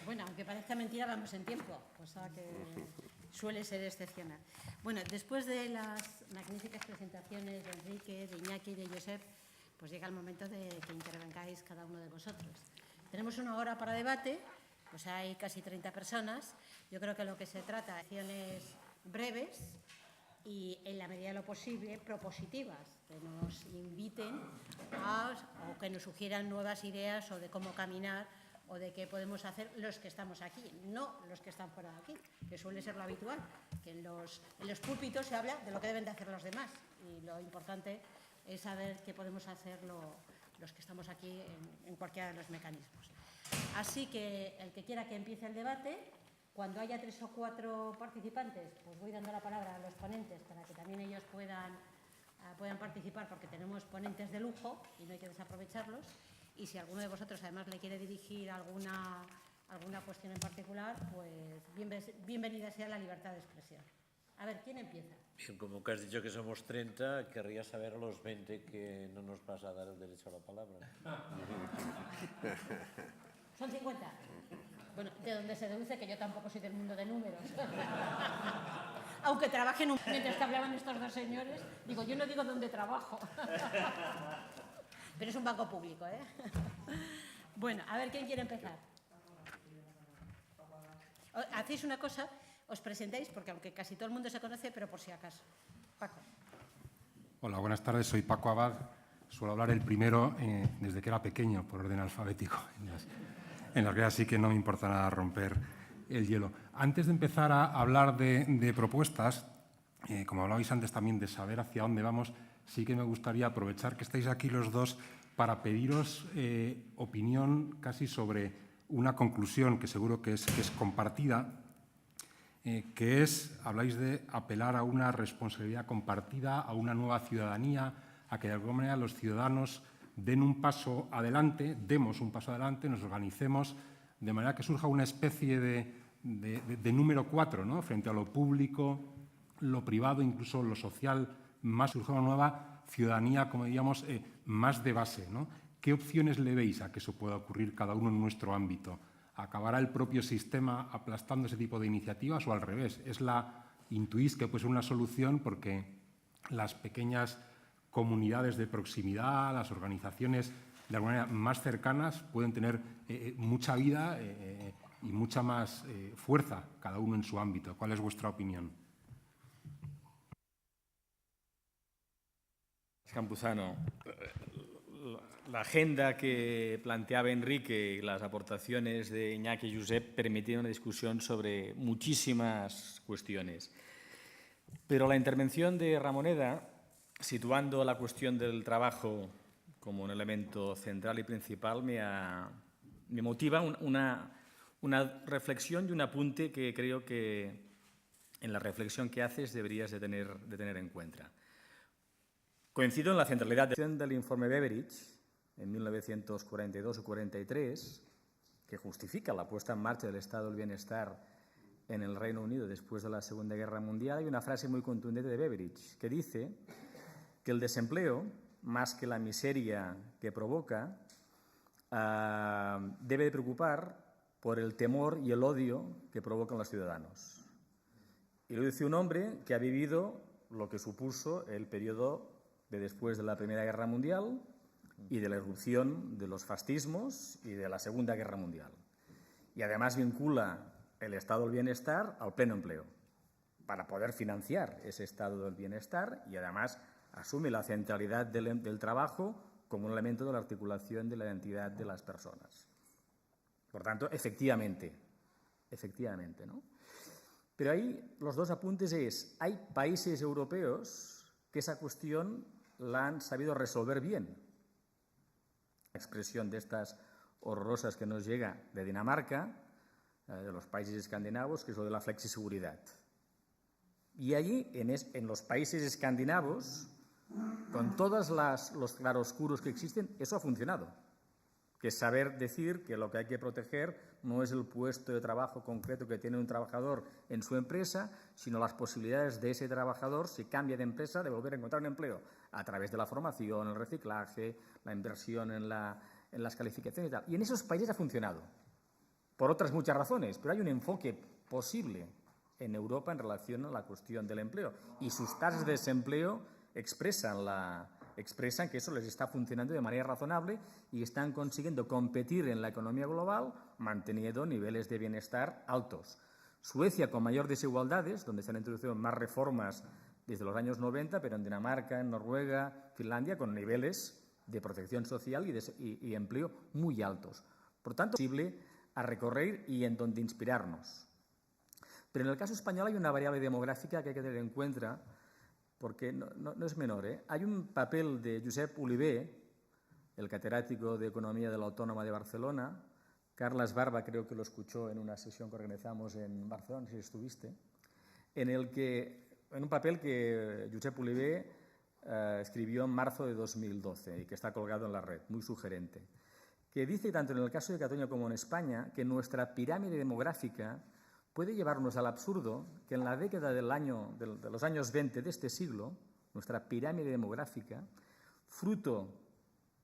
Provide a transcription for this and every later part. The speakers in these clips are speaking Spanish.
Bueno, aunque parezca mentira, vamos en tiempo, cosa que suele ser excepcional. Bueno, después de las magníficas presentaciones de Enrique, de Iñaki y de Josep, pues llega el momento de que intervengáis cada uno de vosotros. Tenemos 1 hora para debate, pues hay casi 30 personas. Yo creo que lo que se trata de acciones breves y, en la medida de lo posible, propositivas, que nos inviten o que nos sugieran nuevas ideas o de cómo caminar o de qué podemos hacer los que estamos aquí, no los que están fuera de aquí, que suele ser lo habitual, que en los púlpitos se habla de lo que deben de hacer los demás y lo importante es saber qué podemos hacer los que estamos aquí en cualquiera de los mecanismos. Así que el que quiera que empiece el debate, cuando haya 3 o 4 participantes, pues voy dando la palabra a los ponentes para que también ellos puedan participar, porque tenemos ponentes de lujo y no hay que desaprovecharlos. Y si alguno de vosotros además le quiere dirigir alguna cuestión en particular, pues bienvenida sea la libertad de expresión. A ver, ¿quién empieza? Bien, como que has dicho que somos 30, querría saber a los 20 que no nos vas a dar el derecho a la palabra. Son 50. Bueno, de donde se deduce que yo tampoco soy del mundo de números. Aunque trabaje en un... Mientras que hablaban estos dos señores, digo, yo no digo dónde trabajo. Pero es un banco público, ¿eh? Bueno, a ver, ¿quién quiere empezar? Hacéis una cosa, os presentáis, porque aunque casi todo el mundo se conoce, pero por si acaso. Paco. Hola, buenas tardes, soy Paco Abad. Suelo hablar el primero desde que era pequeño, por orden alfabético. En las guías sí que no me importa nada romper el hielo. Antes de empezar a hablar de propuestas, como hablabais antes también de saber hacia dónde vamos, sí que me gustaría aprovechar que estáis aquí los dos para pediros opinión casi sobre una conclusión que seguro que es compartida, que es, habláis de apelar a una responsabilidad compartida, a una nueva ciudadanía, a que de alguna manera los ciudadanos demos un paso adelante, nos organicemos, de manera que surja una especie de número 4, ¿no? Frente a lo público, lo privado, incluso lo social, más surja una nueva ciudadanía, como diríamos, más de base, ¿no? ¿Qué opciones le veis a que eso pueda ocurrir cada uno en nuestro ámbito? ¿Acabará el propio sistema aplastando ese tipo de iniciativas o al revés? ¿Intuís que puede ser una solución porque las pequeñas comunidades de proximidad, las organizaciones de alguna manera más cercanas pueden tener mucha vida y mucha más fuerza, cada uno en su ámbito? ¿Cuál es vuestra opinión? Campuzano, la agenda que planteaba Enrique y las aportaciones de Iñaki y Josep permitían una discusión sobre muchísimas cuestiones. Pero la intervención de Ramoneda, situando la cuestión del trabajo como un elemento central y principal, me motiva una reflexión y un apunte que creo que en la reflexión que haces deberías de tener en cuenta. Coincido en la centralidad del informe Beveridge, en 1942 o 43, que justifica la puesta en marcha del Estado del Bienestar en el Reino Unido después de la Segunda Guerra Mundial. Hay una frase muy contundente de Beveridge que dice que el desempleo, más que la miseria que provoca, debe de preocupar por el temor y el odio que provocan los ciudadanos. Y lo dice un hombre que ha vivido lo que supuso el periodo de después de la Primera Guerra Mundial y de la irrupción de los fascismos y de la Segunda Guerra Mundial. Y además vincula el estado del bienestar al pleno empleo, para poder financiar ese estado del bienestar, y además asume la centralidad del trabajo como un elemento de la articulación de la identidad de las personas. Por tanto, efectivamente, ¿no? Pero ahí los dos apuntes es, hay países europeos que esa cuestión la han sabido resolver bien. La expresión de estas horrorosas que nos llega de Dinamarca, de los países escandinavos, que es lo de la flexiseguridad. Y allí, en los países escandinavos, con todos los claroscuros que existen, eso ha funcionado. Que es saber decir que lo que hay que proteger no es el puesto de trabajo concreto que tiene un trabajador en su empresa, sino las posibilidades de ese trabajador, si cambia de empresa, de volver a encontrar un empleo a través de la formación, el reciclaje, la inversión en las calificaciones y tal. Y en esos países ha funcionado. por otras muchas razones, pero hay un enfoque posible en Europa en relación a la cuestión del empleo. Y sus tasas de desempleo expresan que eso les está funcionando de manera razonable y están consiguiendo competir en la economía global manteniendo niveles de bienestar altos. Suecia, con mayor desigualdades, donde se han introducido más reformas desde los años 90, pero en Dinamarca, en Noruega, Finlandia, con niveles de protección social y empleo muy altos. Por tanto, es posible a recorrer y en donde inspirarnos. Pero en el caso español hay una variable demográfica que hay que tener en cuenta, porque no es menor. Hay un papel de Josep Oliver, el catedrático de Economía de la Autónoma de Barcelona. Carles Barba creo que lo escuchó en una sesión que organizamos en Barcelona, no sé si estuviste, en un papel que Josep Oliver escribió en marzo de 2012 y que está colgado en la red, muy sugerente, que dice, tanto en el caso de Cataluña como en España, que nuestra pirámide demográfica puede llevarnos al absurdo que en la década de los años 20 de este siglo, nuestra pirámide demográfica, fruto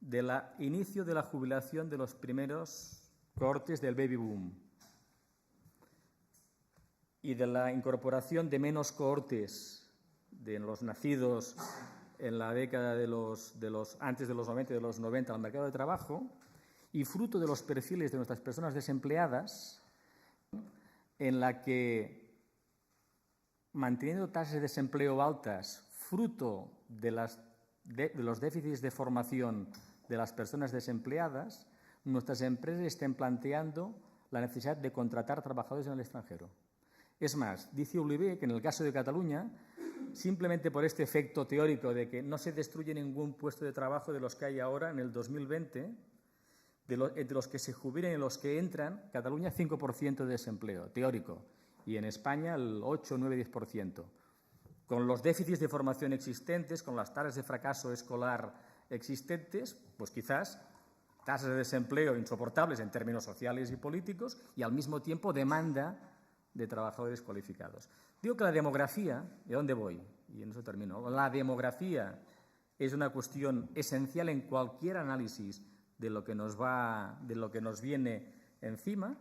del inicio de la jubilación de los primeros cohortes del baby boom y de la incorporación de menos cohortes de los nacidos en la década antes de los 90 y de los 90 al mercado de trabajo, y fruto de los perfiles de nuestras personas desempleadas, en la que, manteniendo tasas de desempleo altas, fruto de los déficits de formación de las personas desempleadas, nuestras empresas estén planteando la necesidad de contratar trabajadores en el extranjero. Es más, dice Oliver que en el caso de Cataluña, simplemente por este efecto teórico de que no se destruye ningún puesto de trabajo de los que hay ahora en el 2020, entre los que se jubilen y los que entran, Cataluña 5% de desempleo, teórico, y en España el 8, 9, 10%. Con los déficits de formación existentes, con las tasas de fracaso escolar existentes, pues quizás tasas de desempleo insoportables en términos sociales y políticos y al mismo tiempo demanda de trabajadores cualificados. Digo que la demografía, ¿de dónde voy? Y en eso termino. La demografía es una cuestión esencial en cualquier análisis de lo que nos viene encima,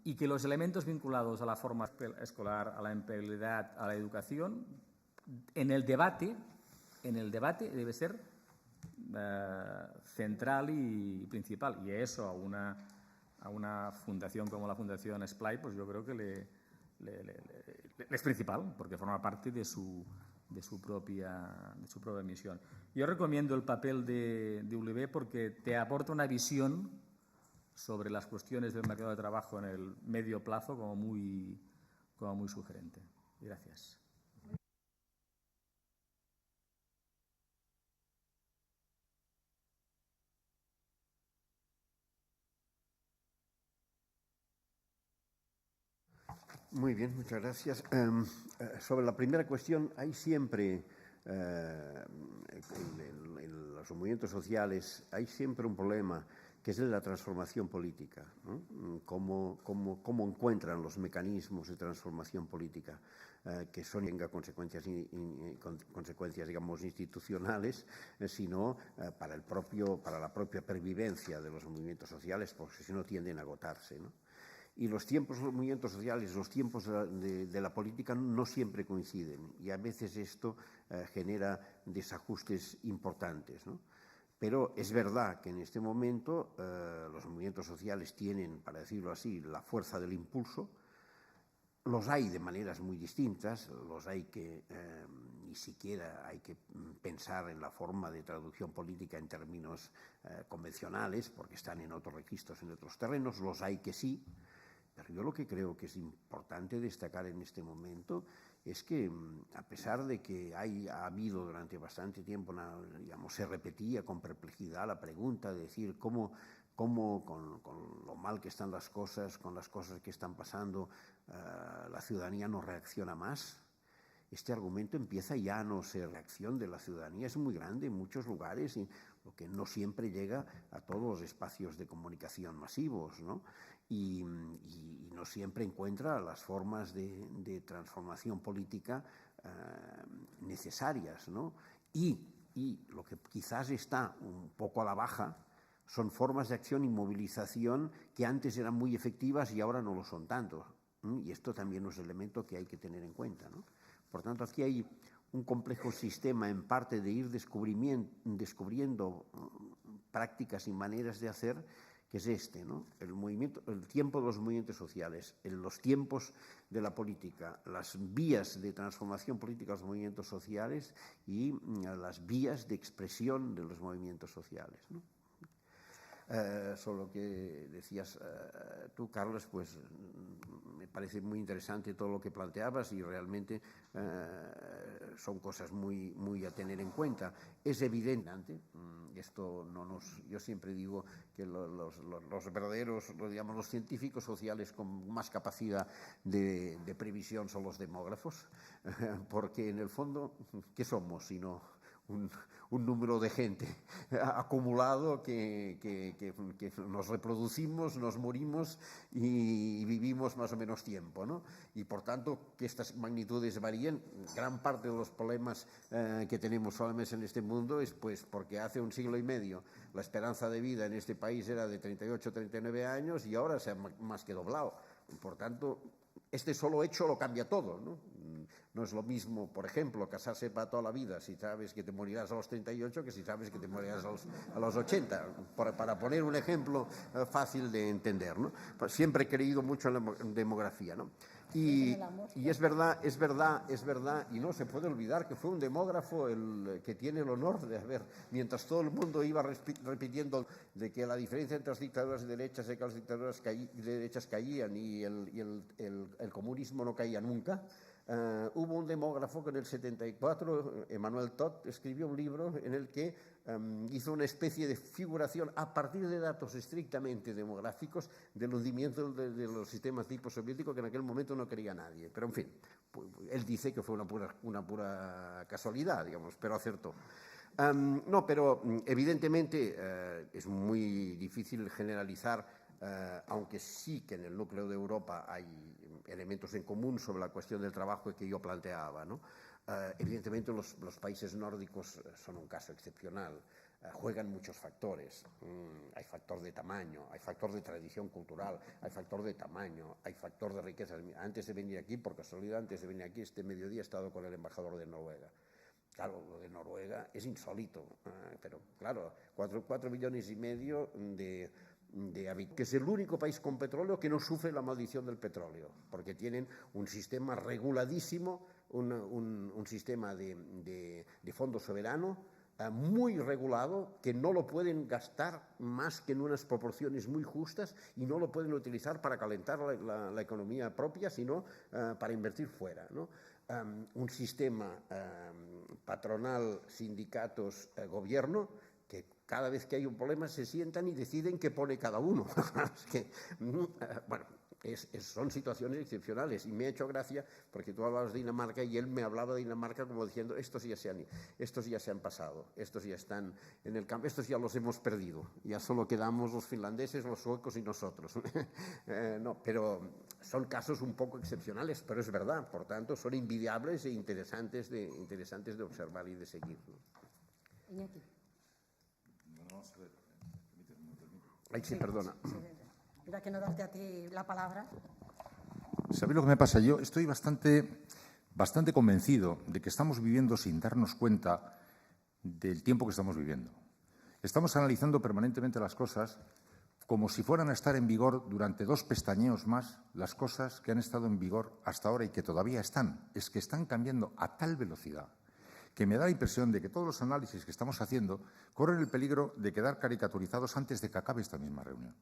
y que los elementos vinculados a la forma escolar, a la empleabilidad, a la educación, en el debate debe ser central y principal. Y eso a una fundación como la Fundación SPLAI, pues yo creo que es principal, porque forma parte de su propia misión. Yo recomiendo el papel de Oliver porque te aporta una visión sobre las cuestiones del mercado de trabajo en el medio plazo como muy sugerente. Gracias. Muy bien, muchas gracias. Sobre la primera cuestión, hay siempre, en los movimientos sociales, hay siempre un problema, que es el de la transformación política, ¿no? Cómo encuentran los mecanismos de transformación política que tenga consecuencias, digamos, institucionales, sino para la propia pervivencia de los movimientos sociales, porque si no tienden a agotarse, ¿no? Y los movimientos sociales, los tiempos de la política no siempre coinciden y a veces esto genera desajustes importantes, ¿no? Pero es verdad que en este momento los movimientos sociales tienen, para decirlo así, la fuerza del impulso. Los hay de maneras muy distintas, los hay que ni siquiera hay que pensar en la forma de traducción política en términos convencionales, porque están en otros registros, en otros terrenos, los hay que sí. Pero yo lo que creo que es importante destacar en este momento es que, a pesar de que ha habido durante bastante tiempo, se repetía con perplejidad la pregunta de decir cómo con lo mal que están las cosas, con las cosas que están pasando, la ciudadanía no reacciona más. Este argumento empieza ya a no ser reacción de la ciudadanía, es muy grande en muchos lugares, lo que no siempre llega a todos los espacios de comunicación masivos, ¿no? Y no siempre encuentra las formas de transformación política necesarias, ¿no? Y lo que quizás está un poco a la baja, Son formas de acción y movilización que antes eran muy efectivas y ahora no lo son tanto. Y esto también es un elemento que hay que tener en cuenta, ¿no? Por tanto, aquí hay un complejo sistema en parte de ir descubriendo prácticas y maneras de hacer, que es este, ¿no? El tiempo de los movimientos sociales, los tiempos de la política, las vías de transformación política de los movimientos sociales y las vías de expresión de los movimientos sociales, ¿no? Sobre lo que decías tú, Carlos, pues me parece muy interesante todo lo que planteabas y realmente son cosas muy a tener en cuenta. Es evidente, esto yo siempre digo que los verdaderos, digamos, los científicos sociales con más capacidad de previsión son los demógrafos, porque en el fondo, ¿qué somos sino un número de gente acumulado que nos reproducimos, nos morimos y vivimos más o menos tiempo, ¿no? Y por tanto, que estas magnitudes varíen, gran parte de los problemas que tenemos solamente en este mundo es pues porque hace un siglo y medio la esperanza de vida en este país era de 38, 39 años y ahora se ha más que doblado. Por tanto, este solo hecho lo cambia todo, ¿no? No es lo mismo, por ejemplo, casarse para toda la vida si sabes que te morirás a los 38 que si sabes que te morirás a los 80, para poner un ejemplo fácil de entender, ¿no? Pues siempre he creído mucho en la demografía, ¿no? Y es verdad, y no se puede olvidar que fue un demógrafo el que tiene el honor de haber, mientras todo el mundo iba repitiendo de que la diferencia entre las dictaduras de derechas es que las dictaduras de derechas caían y el comunismo no caía nunca. Hubo un demógrafo que en el 74, Emmanuel Todd, escribió un libro en el que hizo una especie de figuración a partir de datos estrictamente demográficos del hundimiento de los sistemas tipo soviético que en aquel momento no quería nadie. Pero en fin, él dice que fue una pura casualidad, digamos, pero acertó. No, pero evidentemente es muy difícil generalizar, aunque sí que en el núcleo de Europa hay elementos en común sobre la cuestión del trabajo que yo planteaba, ¿no? Evidentemente los países nórdicos son un caso excepcional, juegan muchos factores, hay factor de tamaño, hay factor de tradición cultural, hay factor de tamaño, hay factor de riqueza. Antes de venir aquí, por casualidad, este mediodía he estado con el embajador de Noruega. Claro, lo de Noruega es insólito, pero claro, 4,5 millones de que es el único país con petróleo que no sufre la maldición del petróleo, porque tienen un sistema reguladísimo, un sistema de fondo soberano muy regulado, que no lo pueden gastar más que en unas proporciones muy justas y no lo pueden utilizar para calentar la economía propia, sino para invertir fuera, ¿no? Un sistema patronal, sindicatos, gobierno, que cada vez que hay un problema se sientan y deciden qué pone cada uno. Es que, bueno, son situaciones excepcionales y me ha hecho gracia porque tú hablabas de Dinamarca y él me hablaba de Dinamarca como diciendo estos ya se han pasado, estos ya están en el campo, estos ya los hemos perdido, ya solo quedamos los finlandeses, los suecos y nosotros. No, pero son casos un poco excepcionales, pero es verdad, por tanto son envidiables e interesantes de observar y de seguir, ¿no? Iñaki. Ay, sí, perdona. Mira que no darte a ti la palabra. ¿Sabéis lo que me pasa? Yo estoy bastante convencido de que estamos viviendo sin darnos cuenta del tiempo que estamos viviendo. Estamos analizando permanentemente las cosas como si fueran a estar en vigor durante 2 pestañeos más las cosas que han estado en vigor hasta ahora y que todavía están. Es que están cambiando a tal velocidad que me da la impresión de que todos los análisis que estamos haciendo corren el peligro de quedar caricaturizados antes de que acabe esta misma reunión.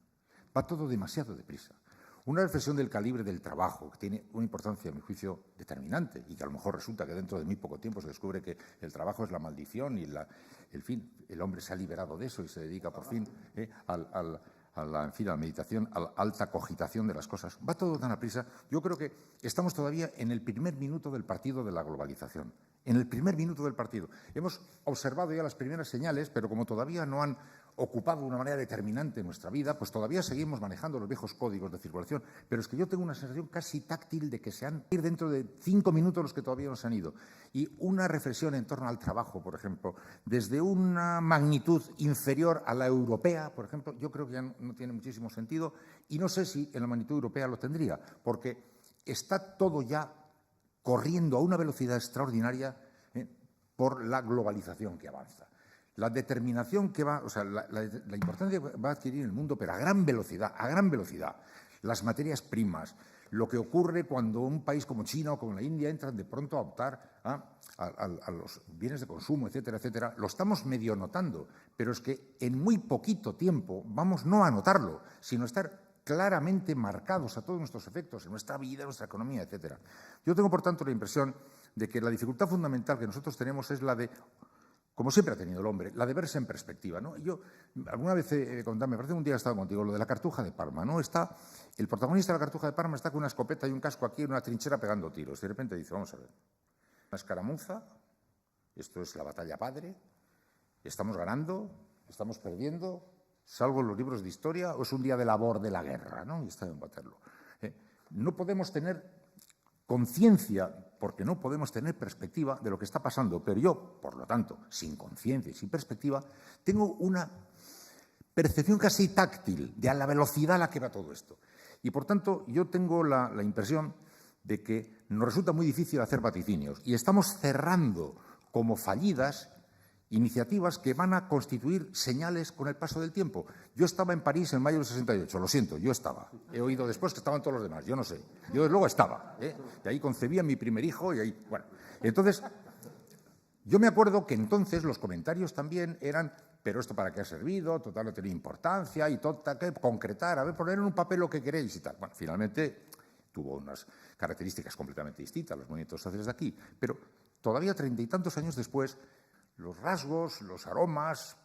Va todo demasiado deprisa. Una reflexión del calibre del trabajo, que tiene una importancia, a mi juicio, determinante, y que a lo mejor resulta que dentro de muy poco tiempo se descubre que el trabajo es la maldición y el hombre se ha liberado de eso y se dedica por fin a la meditación, a la alta cogitación de las cosas. Va todo tan a prisa. Yo creo que estamos todavía en el primer minuto del partido de la globalización. En el primer minuto del partido. Hemos observado ya las primeras señales, pero como todavía no han ocupado de una manera determinante en nuestra vida, pues todavía seguimos manejando los viejos códigos de circulación, pero es que yo tengo una sensación casi táctil de que se han ido dentro de 5 minutos los que todavía no se han ido. Y una reflexión en torno al trabajo, por ejemplo, desde una magnitud inferior a la europea, por ejemplo, yo creo que ya no tiene muchísimo sentido y no sé si en la magnitud europea lo tendría, porque está todo ya corriendo a una velocidad extraordinaria por la globalización que avanza. La determinación que va, o sea, la importancia que va a adquirir el mundo, pero a gran velocidad, las materias primas, lo que ocurre cuando un país como China o como la India entran de pronto a optar a los bienes de consumo, etcétera, etcétera, lo estamos medio notando, pero es que en muy poquito tiempo vamos no a notarlo, sino a estar claramente marcados a todos nuestros efectos, en nuestra vida, en nuestra economía, etcétera. Yo tengo, por tanto, la impresión de que la dificultad fundamental que nosotros tenemos es la de, como siempre ha tenido el hombre, la de verse en perspectiva, ¿no? Yo alguna vez me parece que un día he estado contigo, lo de la Cartuja de Parma, ¿no? El protagonista de la Cartuja de Parma está con una escopeta y un casco aquí en una trinchera pegando tiros. De repente dice, vamos a ver, una escaramuza, esto es la batalla padre, estamos ganando, estamos perdiendo, salvo en los libros de historia, o es un día de labor de la guerra, ¿no? Y está en Waterloo. No podemos tener conciencia, porque no podemos tener perspectiva de lo que está pasando, pero yo, por lo tanto, sin conciencia y sin perspectiva, tengo una percepción casi táctil de a la velocidad a la que va todo esto. Y, por tanto, yo tengo la impresión de que nos resulta muy difícil hacer vaticinios y estamos cerrando como fallidas iniciativas que van a constituir señales con el paso del tiempo. Yo estaba en París en mayo del 68, lo siento, yo estaba. He oído después que estaban todos los demás, yo no sé. Yo desde luego estaba. De ahí concebí a mi primer hijo y ahí, bueno. Entonces, yo me acuerdo que entonces los comentarios también eran, pero esto para qué ha servido, total no tenía importancia y total que concretar, a ver, poner en un papel lo que queréis y tal. Bueno, finalmente tuvo unas características completamente distintas los movimientos sociales de aquí, pero todavía 30 y tantos años después, los rasgos, los aromas,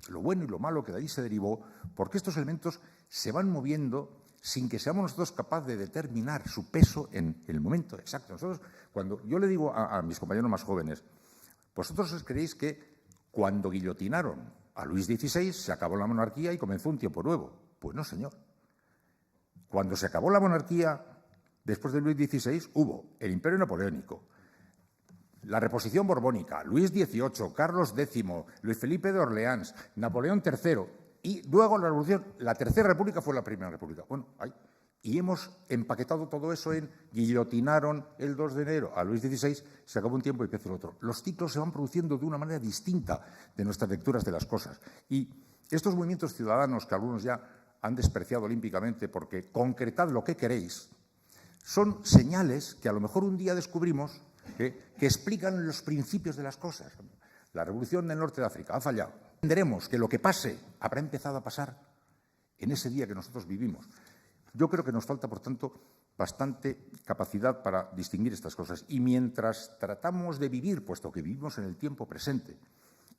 lo bueno y lo malo que de ahí se derivó, porque estos elementos se van moviendo sin que seamos nosotros capaces de determinar su peso en el momento exacto. Nosotros, cuando yo le digo a mis compañeros más jóvenes, vosotros os creéis que cuando guillotinaron a Luis XVI se acabó la monarquía y comenzó un tiempo nuevo. Pues no, señor. Cuando se acabó la monarquía, después de Luis XVI, hubo el Imperio Napoleónico, la reposición borbónica, Luis XVIII, Carlos X, Luis Felipe de Orleans, Napoleón III y luego la Revolución. La Tercera República fue la Primera República. Bueno, y hemos empaquetado todo eso en guillotinaron el 2 de enero a Luis XVI, se acabó un tiempo y empezó el otro. Los ciclos se van produciendo de una manera distinta de nuestras lecturas de las cosas. Y estos movimientos ciudadanos que algunos ya han despreciado olímpicamente porque concretad lo que queréis, son señales que a lo mejor un día descubrimos que explican los principios de las cosas. La revolución del norte de África ha fallado. Entenderemos que lo que pase habrá empezado a pasar en ese día que nosotros vivimos. Yo creo que nos falta, por tanto, bastante capacidad para distinguir estas cosas. Y mientras tratamos de vivir, puesto que vivimos en el tiempo presente,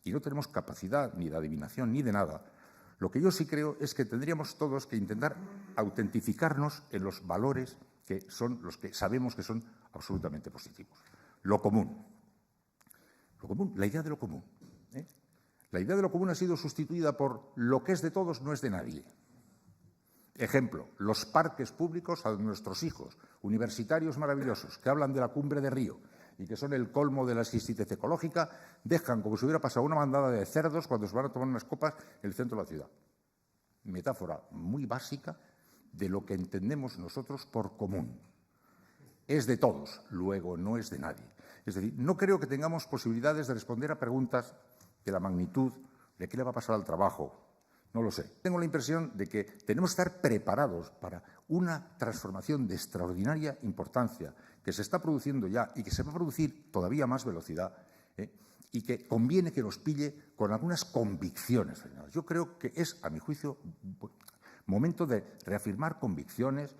y no tenemos capacidad ni de adivinación ni de nada, lo que yo sí creo es que tendríamos todos que intentar autentificarnos en los valores que son los que sabemos que son absolutamente positivos. Lo común, la idea de lo común. La idea de lo común ha sido sustituida por lo que es de todos no es de nadie. Ejemplo, los parques públicos a nuestros hijos, universitarios maravillosos, que hablan de la Cumbre de Río y que son el colmo de la exquisitez ecológica, dejan como si hubiera pasado una bandada de cerdos cuando se van a tomar unas copas en el centro de la ciudad. Metáfora muy básica de lo que entendemos nosotros por común. Es de todos, luego no es de nadie. Es decir, no creo que tengamos posibilidades de responder a preguntas de la magnitud de qué le va a pasar al trabajo. No lo sé. Tengo la impresión de que tenemos que estar preparados para una transformación de extraordinaria importancia que se está produciendo ya y que se va a producir todavía a más velocidad y que conviene que nos pille con algunas convicciones. Yo creo que es, a mi juicio, momento de reafirmar convicciones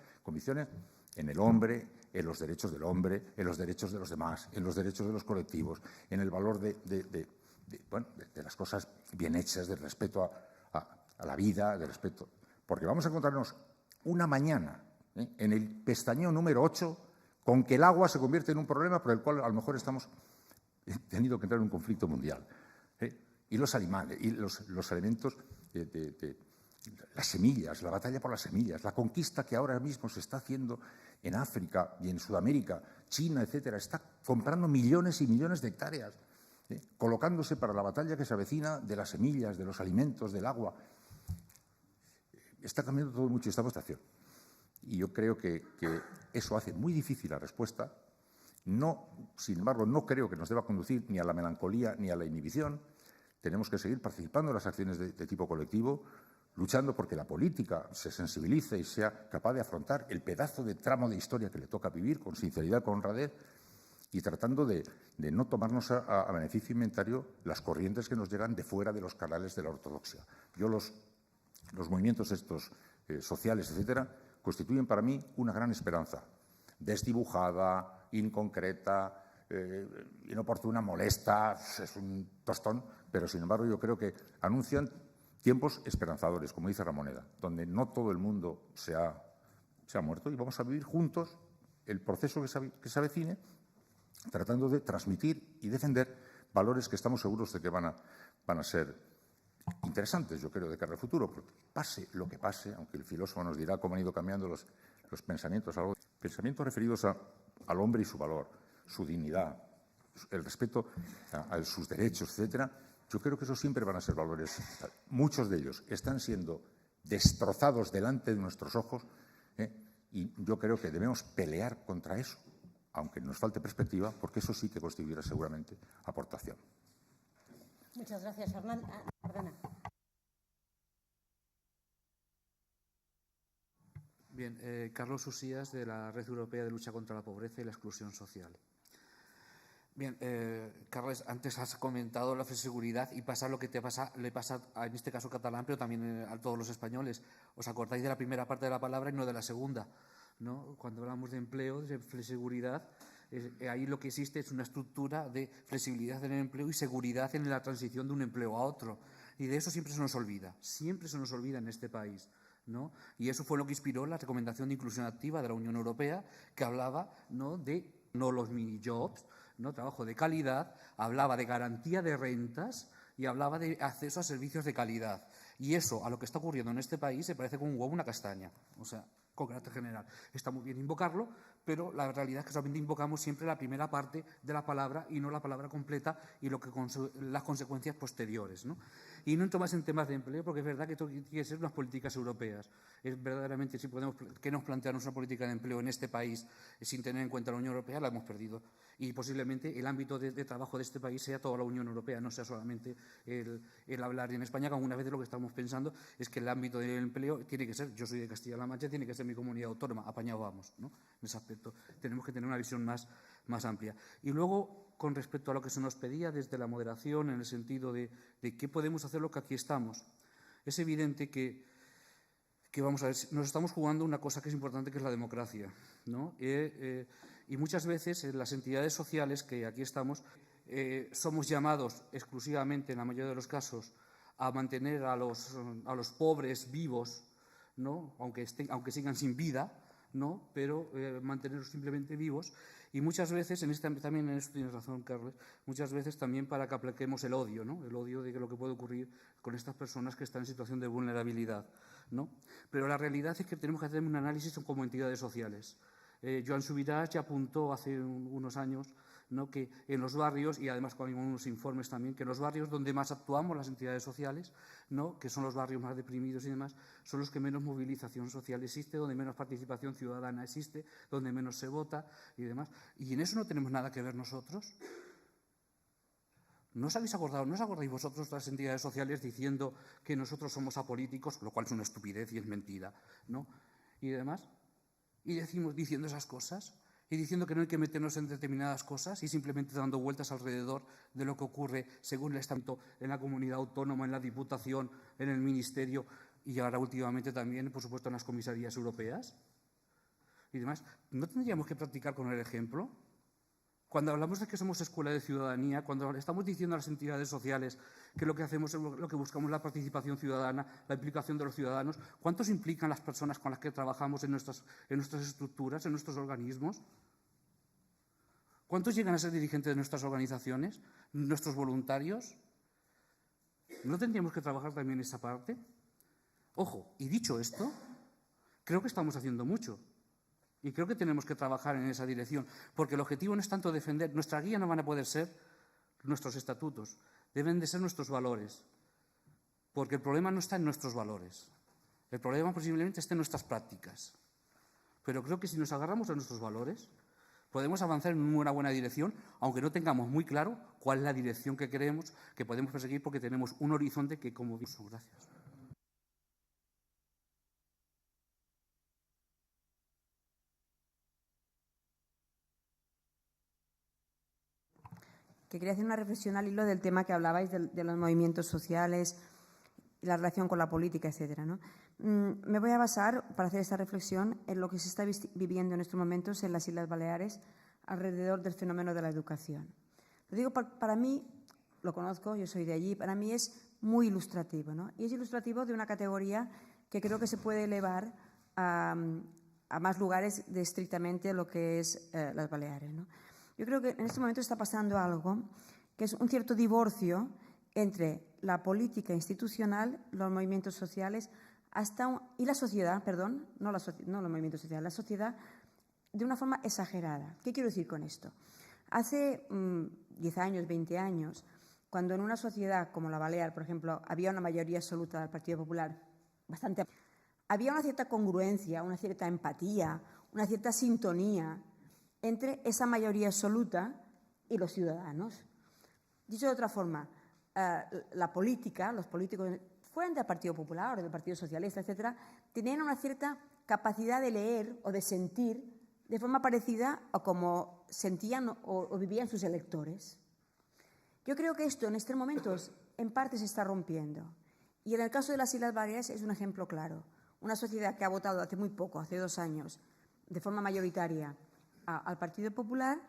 en el hombre, en los derechos del hombre, en los derechos de los demás, en los derechos de los colectivos, en el valor de las cosas bien hechas, del respeto a la vida, del respeto. Porque vamos a encontrarnos una mañana en el pestañeo número 8 con que el agua se convierte en un problema por el cual a lo mejor estamos teniendo que entrar en un conflicto mundial. y los animales, y los elementos las semillas, la batalla por las semillas, la conquista que ahora mismo se está haciendo en África y en Sudamérica, China, etcétera, está comprando millones y millones de hectáreas, colocándose para la batalla que se avecina de las semillas, de los alimentos, del agua. Está cambiando todo mucho esta situación. Y yo creo que eso hace muy difícil la respuesta. No, sin embargo, no creo que nos deba conducir ni a la melancolía ni a la inhibición. Tenemos que seguir participando en las acciones de tipo colectivo, luchando porque la política se sensibilice y sea capaz de afrontar el pedazo de tramo de historia que le toca vivir con sinceridad, con honradez, y tratando de no tomarnos a beneficio inventario las corrientes que nos llegan de fuera de los canales de la ortodoxia. Yo los movimientos estos sociales, etcétera, constituyen para mí una gran esperanza, desdibujada, inconcreta, inoportuna, molesta, es un tostón, pero sin embargo yo creo que anuncian tiempos esperanzadores, como dice Ramoneda, donde no todo el mundo se ha muerto y vamos a vivir juntos el proceso que se avecine, tratando de transmitir y defender valores que estamos seguros de que van a ser interesantes, yo creo, de cara al futuro, porque pase lo que pase, aunque el filósofo nos dirá cómo han ido cambiando los pensamientos, pensamientos referidos al hombre y su valor, su dignidad, el respeto a sus derechos, etcétera. Yo creo que esos siempre van a ser valores. Muchos de ellos están siendo destrozados delante de nuestros ojos, y yo creo que debemos pelear contra eso, aunque nos falte perspectiva, porque eso sí que constituirá seguramente aportación. Muchas gracias, Hernán. Perdona. Bien, Carlos Usías, de la Red Europea de Lucha contra la Pobreza y la Exclusión Social. Bien, Carles, antes has comentado la flexibilidad y pasa lo que le pasa en este caso catalán, pero también a todos los españoles. ¿Os acordáis de la primera parte de la palabra y no de la segunda? ¿No? Cuando hablamos de empleo, de flexibilidad, ahí lo que existe es una estructura de flexibilidad en el empleo y seguridad en la transición de un empleo a otro. Y de eso siempre se nos olvida en este país, ¿no? Y eso fue lo que inspiró la recomendación de inclusión activa de la Unión Europea, que hablaba, ¿no?, de no los mini-jobs, ¿no?, trabajo de calidad, hablaba de garantía de rentas y hablaba de acceso a servicios de calidad. Y eso, a lo que está ocurriendo en este país, se parece con un huevo una castaña, o sea, con carácter general. Está muy bien invocarlo, pero la realidad es que solamente invocamos siempre la primera parte de la palabra y no la palabra completa y las consecuencias posteriores, ¿no? Y no entro más en temas de empleo, porque es verdad que esto tiene que ser unas políticas europeas. Es verdaderamente, si podemos queremos plantearnos una política de empleo en este país sin tener en cuenta la Unión Europea, la hemos perdido. Y posiblemente el ámbito de trabajo de este país sea toda la Unión Europea, no sea solamente el hablar en España, que alguna vez lo que estamos pensando es que el ámbito del empleo tiene que ser, yo soy de Castilla-La Mancha, tiene que ser mi comunidad autónoma, apañado vamos, ¿no? En ese aspecto tenemos que tener una visión más amplia. Y luego, con respecto a lo que se nos pedía desde la moderación, en el sentido de qué podemos hacer lo que aquí estamos, es evidente que vamos a ver, nos estamos jugando una cosa que es importante, que es la democracia, ¿no? Y muchas veces las entidades sociales que aquí estamos somos llamados exclusivamente, en la mayoría de los casos, a mantener a los pobres vivos, ¿no?, aunque sigan sin vida, ¿no?, pero mantenerlos simplemente vivos. Y muchas veces, también en esto tienes razón, Carles, muchas veces también para que aplaquemos el odio, ¿no?, el odio de lo que puede ocurrir con estas personas que están en situación de vulnerabilidad, ¿no? Pero la realidad es que tenemos que hacer un análisis como entidades sociales. Joan Subirats ya apuntó hace unos años, ¿no?, que en los barrios, y además con unos informes también, que en los barrios donde más actuamos las entidades sociales, ¿no?, que son los barrios más deprimidos y demás, son los que menos movilización social existe, donde menos participación ciudadana existe, donde menos se vota y demás. Y en eso no tenemos nada que ver nosotros. ¿No os habéis acordado, no os acordáis vosotros de las entidades sociales diciendo que nosotros somos apolíticos, lo cual es una estupidez y es mentira, ¿no?, y demás? Y diciendo esas cosas, y diciendo que no hay que meternos en determinadas cosas y simplemente dando vueltas alrededor de lo que ocurre según el estatuto en la comunidad autónoma, en la Diputación, en el Ministerio y ahora últimamente también, por supuesto, en las comisarías europeas y demás. ¿No tendríamos que practicar con el ejemplo? Cuando hablamos de que somos escuela de ciudadanía, cuando estamos diciendo a las entidades sociales que lo que hacemos es lo que buscamos la participación ciudadana, la implicación de los ciudadanos, ¿cuántos implican las personas con las que trabajamos en nuestras estructuras, en nuestros organismos? ¿Cuántos llegan a ser dirigentes de nuestras organizaciones, nuestros voluntarios? ¿No tendríamos que trabajar también esa parte? Ojo, y dicho esto, creo que estamos haciendo mucho. Y creo que tenemos que trabajar en esa dirección, porque el objetivo no es tanto defender, nuestra guía no van a poder ser nuestros estatutos, deben de ser nuestros valores, porque el problema no está en nuestros valores, el problema posiblemente esté en nuestras prácticas. Pero creo que si nos agarramos a nuestros valores, podemos avanzar en una buena dirección, aunque no tengamos muy claro cuál es la dirección que queremos, que podemos perseguir, porque tenemos un horizonte que, como vimos, gracias. Que quería hacer una reflexión al hilo del tema que hablabais de los movimientos sociales, la relación con la política, etcétera, ¿no? Me voy a basar, para hacer esta reflexión, en lo que se está viviendo en estos momentos en las Islas Baleares alrededor del fenómeno de la educación. Lo digo para mí, lo conozco, yo soy de allí, para mí es muy ilustrativo, ¿no? Y es ilustrativo de una categoría que creo que se puede elevar a más lugares de estrictamente lo que es las Baleares, ¿no? Yo creo que en este momento está pasando algo que es un cierto divorcio entre la política institucional, los movimientos sociales y la sociedad, perdón, no los movimientos sociales, la sociedad de una forma exagerada. ¿Qué quiero decir con esto? Hace 10 años, 20 años, cuando en una sociedad como la Balear, por ejemplo, había una mayoría absoluta del Partido Popular, había una cierta congruencia, una cierta empatía, una cierta sintonía entre esa mayoría absoluta y los ciudadanos. Dicho de otra forma, la política, los políticos, fueran del Partido Popular o del Partido Socialista, etcétera, tenían una cierta capacidad de leer o de sentir de forma parecida a como sentían o vivían sus electores. Yo creo que esto en estos momentos en parte se está rompiendo. Y en el caso de las Islas Baleares es un ejemplo claro. Una sociedad que ha votado hace muy poco, hace 2 años, de forma mayoritaria al Partido Popular,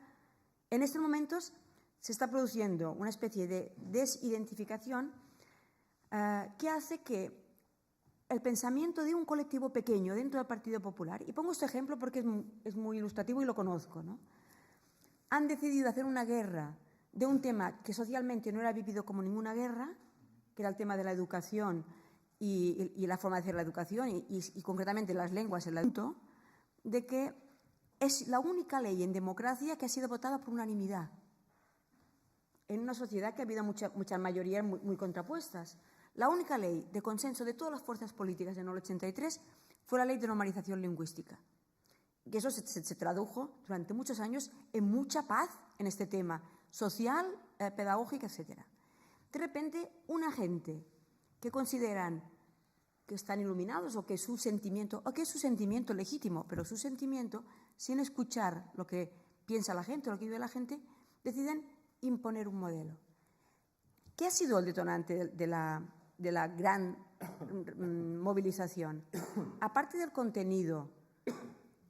en estos momentos se está produciendo una especie de desidentificación que hace que el pensamiento de un colectivo pequeño dentro del Partido Popular, y pongo este ejemplo porque es muy ilustrativo y lo conozco, ¿no? Han decidido hacer una guerra de un tema que socialmente no era vivido como ninguna guerra, que era el tema de la educación y la forma de hacer la educación y concretamente las lenguas en el punto de que es la única ley en democracia que ha sido votada por unanimidad en una sociedad que ha habido muchas mayorías muy contrapuestas. La única ley de consenso de todas las fuerzas políticas en el 83 fue la ley de normalización lingüística. Y eso se tradujo durante muchos años en mucha paz en este tema social, pedagógica, etc. De repente, una gente que consideran que están iluminados o que es su sentimiento legítimo, pero su sentimiento, sin escuchar lo que piensa la gente o lo que vive la gente, deciden imponer un modelo. ¿Qué ha sido el detonante de la gran movilización? Aparte del contenido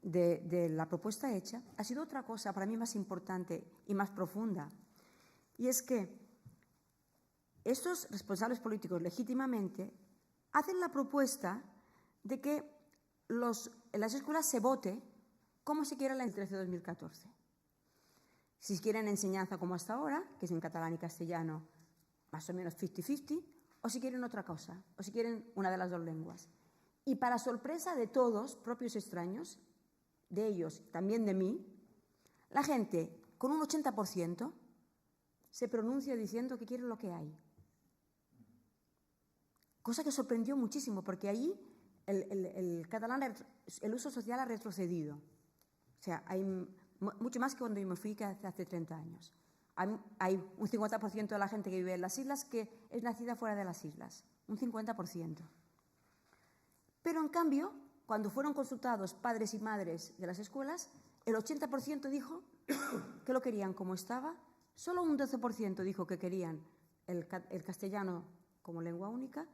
de la propuesta hecha, ha sido otra cosa para mí más importante y más profunda. Y es que estos responsables políticos legítimamente hacen la propuesta de que en las escuelas se vote como se quiera el 13-2014. Si quieren enseñanza como hasta ahora, que es en catalán y castellano, más o menos 50-50, o si quieren otra cosa, o si quieren una de las 2 lenguas. Y para sorpresa de todos, propios y extraños, de ellos, también de mí, la gente, con un 80%, se pronuncia diciendo que quiere lo que hay. Cosa que sorprendió muchísimo, porque ahí el catalán, el uso social ha retrocedido. O sea, hay mucho más que cuando yo me fui, que hace 30 años. Hay un 50% de la gente que vive en las islas que es nacida fuera de las islas. Un 50%. Pero, en cambio, cuando fueron consultados padres y madres de las escuelas, el 80% dijo que lo querían como estaba. Solo un 12% dijo que querían el castellano como lengua única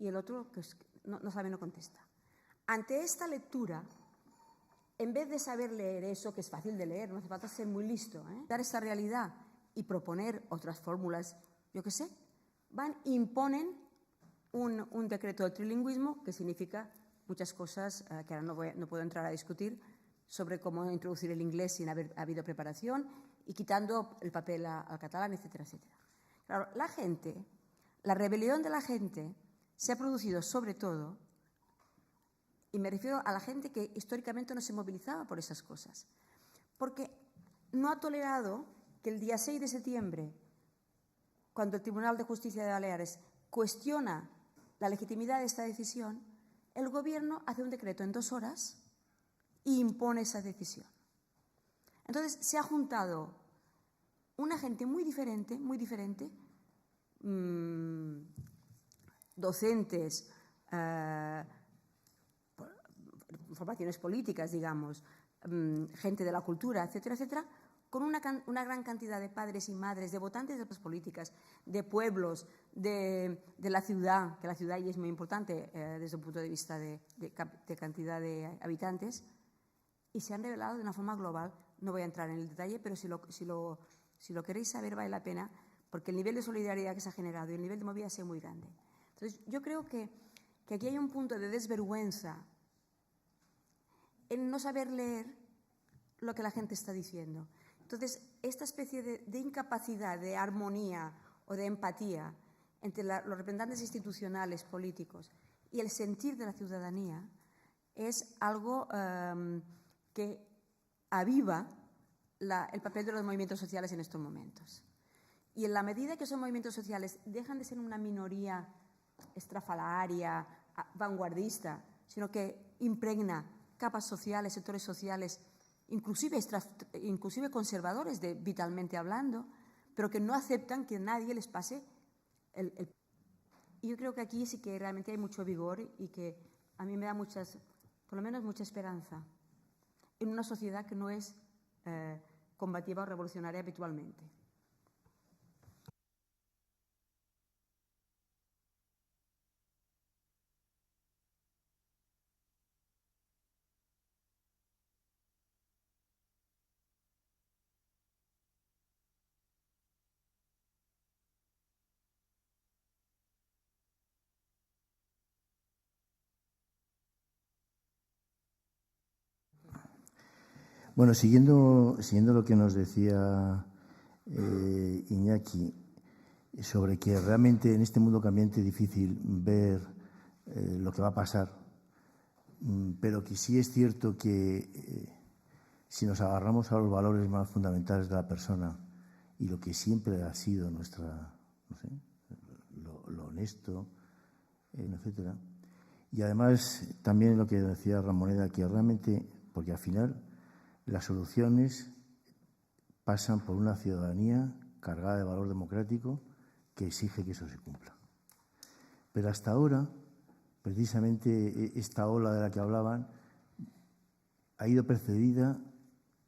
y el otro que no sabe, no contesta. Ante esta lectura, en vez de saber leer eso, que es fácil de leer, no hace falta ser muy listo, dar esta realidad y proponer otras fórmulas, yo qué sé, imponen un decreto de trilingüismo que significa muchas cosas que ahora no puedo entrar a discutir sobre cómo introducir el inglés sin haber habido preparación y quitando el papel al catalán, etcétera, etcétera. Claro, la gente La rebelión de la gente se ha producido sobre todo, y me refiero a la gente que históricamente no se movilizaba por esas cosas, porque no ha tolerado que el día 6 de septiembre, cuando el Tribunal de Justicia de Baleares cuestiona la legitimidad de esta decisión, el Gobierno hace un decreto en 2 horas e impone esa decisión. Entonces, se ha juntado una gente muy diferente, docentes, formaciones políticas, digamos, gente de la cultura, etcétera, etcétera, con una gran cantidad de padres y madres, de votantes de las políticas, de pueblos, de la ciudad, que la ciudad ya es muy importante desde el punto de vista de cantidad de habitantes, y se han revelado de una forma global. No voy a entrar en el detalle, pero si lo queréis saber vale la pena, porque el nivel de solidaridad que se ha generado y el nivel de movida ha sido muy grande. Entonces, yo creo que aquí hay un punto de desvergüenza en no saber leer lo que la gente está diciendo. Entonces, esta especie de incapacidad de armonía o de empatía entre los representantes institucionales, políticos y el sentir de la ciudadanía es algo que aviva el papel de los movimientos sociales en estos momentos. Y en la medida que esos movimientos sociales dejan de ser una minoría estrafalaria, vanguardista, sino que impregna capas sociales, sectores sociales, inclusive conservadores, vitalmente hablando, pero que no aceptan que nadie les pase Y yo creo que aquí sí que realmente hay mucho vigor y que a mí me da por lo menos mucha esperanza en una sociedad que no es combativa o revolucionaria habitualmente. Bueno, siguiendo lo que nos decía Iñaki sobre que realmente en este mundo cambiante es difícil ver lo que va a pasar, pero que sí es cierto que si nos agarramos a los valores más fundamentales de la persona y lo que siempre ha sido nuestra, no sé, lo honesto, etcétera, y además también lo que decía Ramoneda, que realmente, porque al final las soluciones pasan por una ciudadanía cargada de valor democrático que exige que eso se cumpla. Pero hasta ahora, precisamente esta ola de la que hablaban ha ido precedida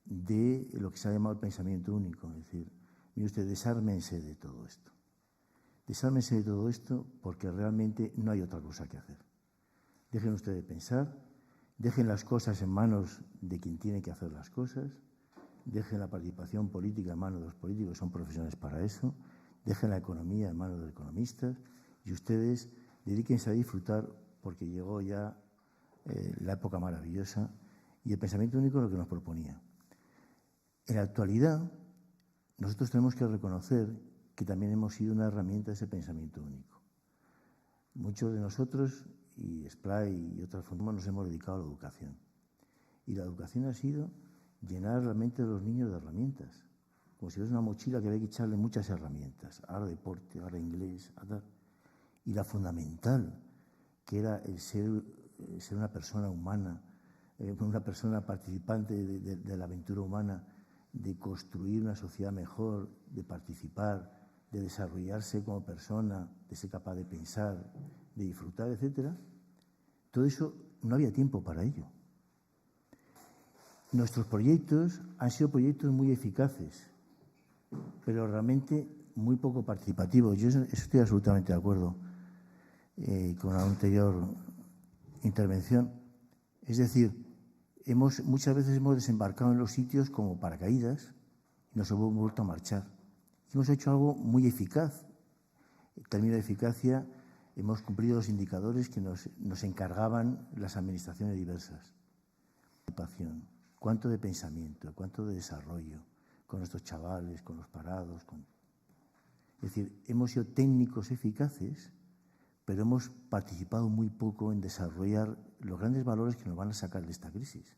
de lo que se ha llamado el pensamiento único. Es decir, mire usted, desármense de todo esto. Desármense de todo esto porque realmente no hay otra cosa que hacer. Dejen ustedes de pensar. Dejen las cosas en manos de quien tiene que hacer las cosas, dejen la participación política en manos de los políticos, son profesionales para eso, dejen la economía en manos de los economistas y ustedes dedíquense a disfrutar porque llegó ya la época maravillosa y el pensamiento único es lo que nos proponía. En la actualidad, nosotros tenemos que reconocer que también hemos sido una herramienta de ese pensamiento único. Muchos de nosotros y SPLAI y otras fundaciones nos hemos dedicado a la educación. Y la educación ha sido llenar la mente de los niños de herramientas, como si fuese una mochila que había que echarle muchas herramientas, ahora deporte, ahora inglés, ahora... Y la fundamental, que era el ser una persona humana, una persona participante de la aventura humana, de construir una sociedad mejor, de participar, de desarrollarse como persona, de ser capaz de pensar, de disfrutar, etcétera. Todo eso no había tiempo para ello. Nuestros proyectos han sido proyectos muy eficaces, pero realmente muy poco participativos. Yo estoy absolutamente de acuerdo con la anterior intervención. Es decir, muchas veces hemos desembarcado en los sitios como paracaídas y nos hemos vuelto a marchar. Hemos hecho algo muy eficaz. En términos de eficacia, hemos cumplido los indicadores que nos encargaban las administraciones diversas. Cuánto de pensamiento, cuánto de desarrollo con nuestros chavales, con los parados. Es decir, hemos sido técnicos eficaces, pero hemos participado muy poco en desarrollar los grandes valores que nos van a sacar de esta crisis.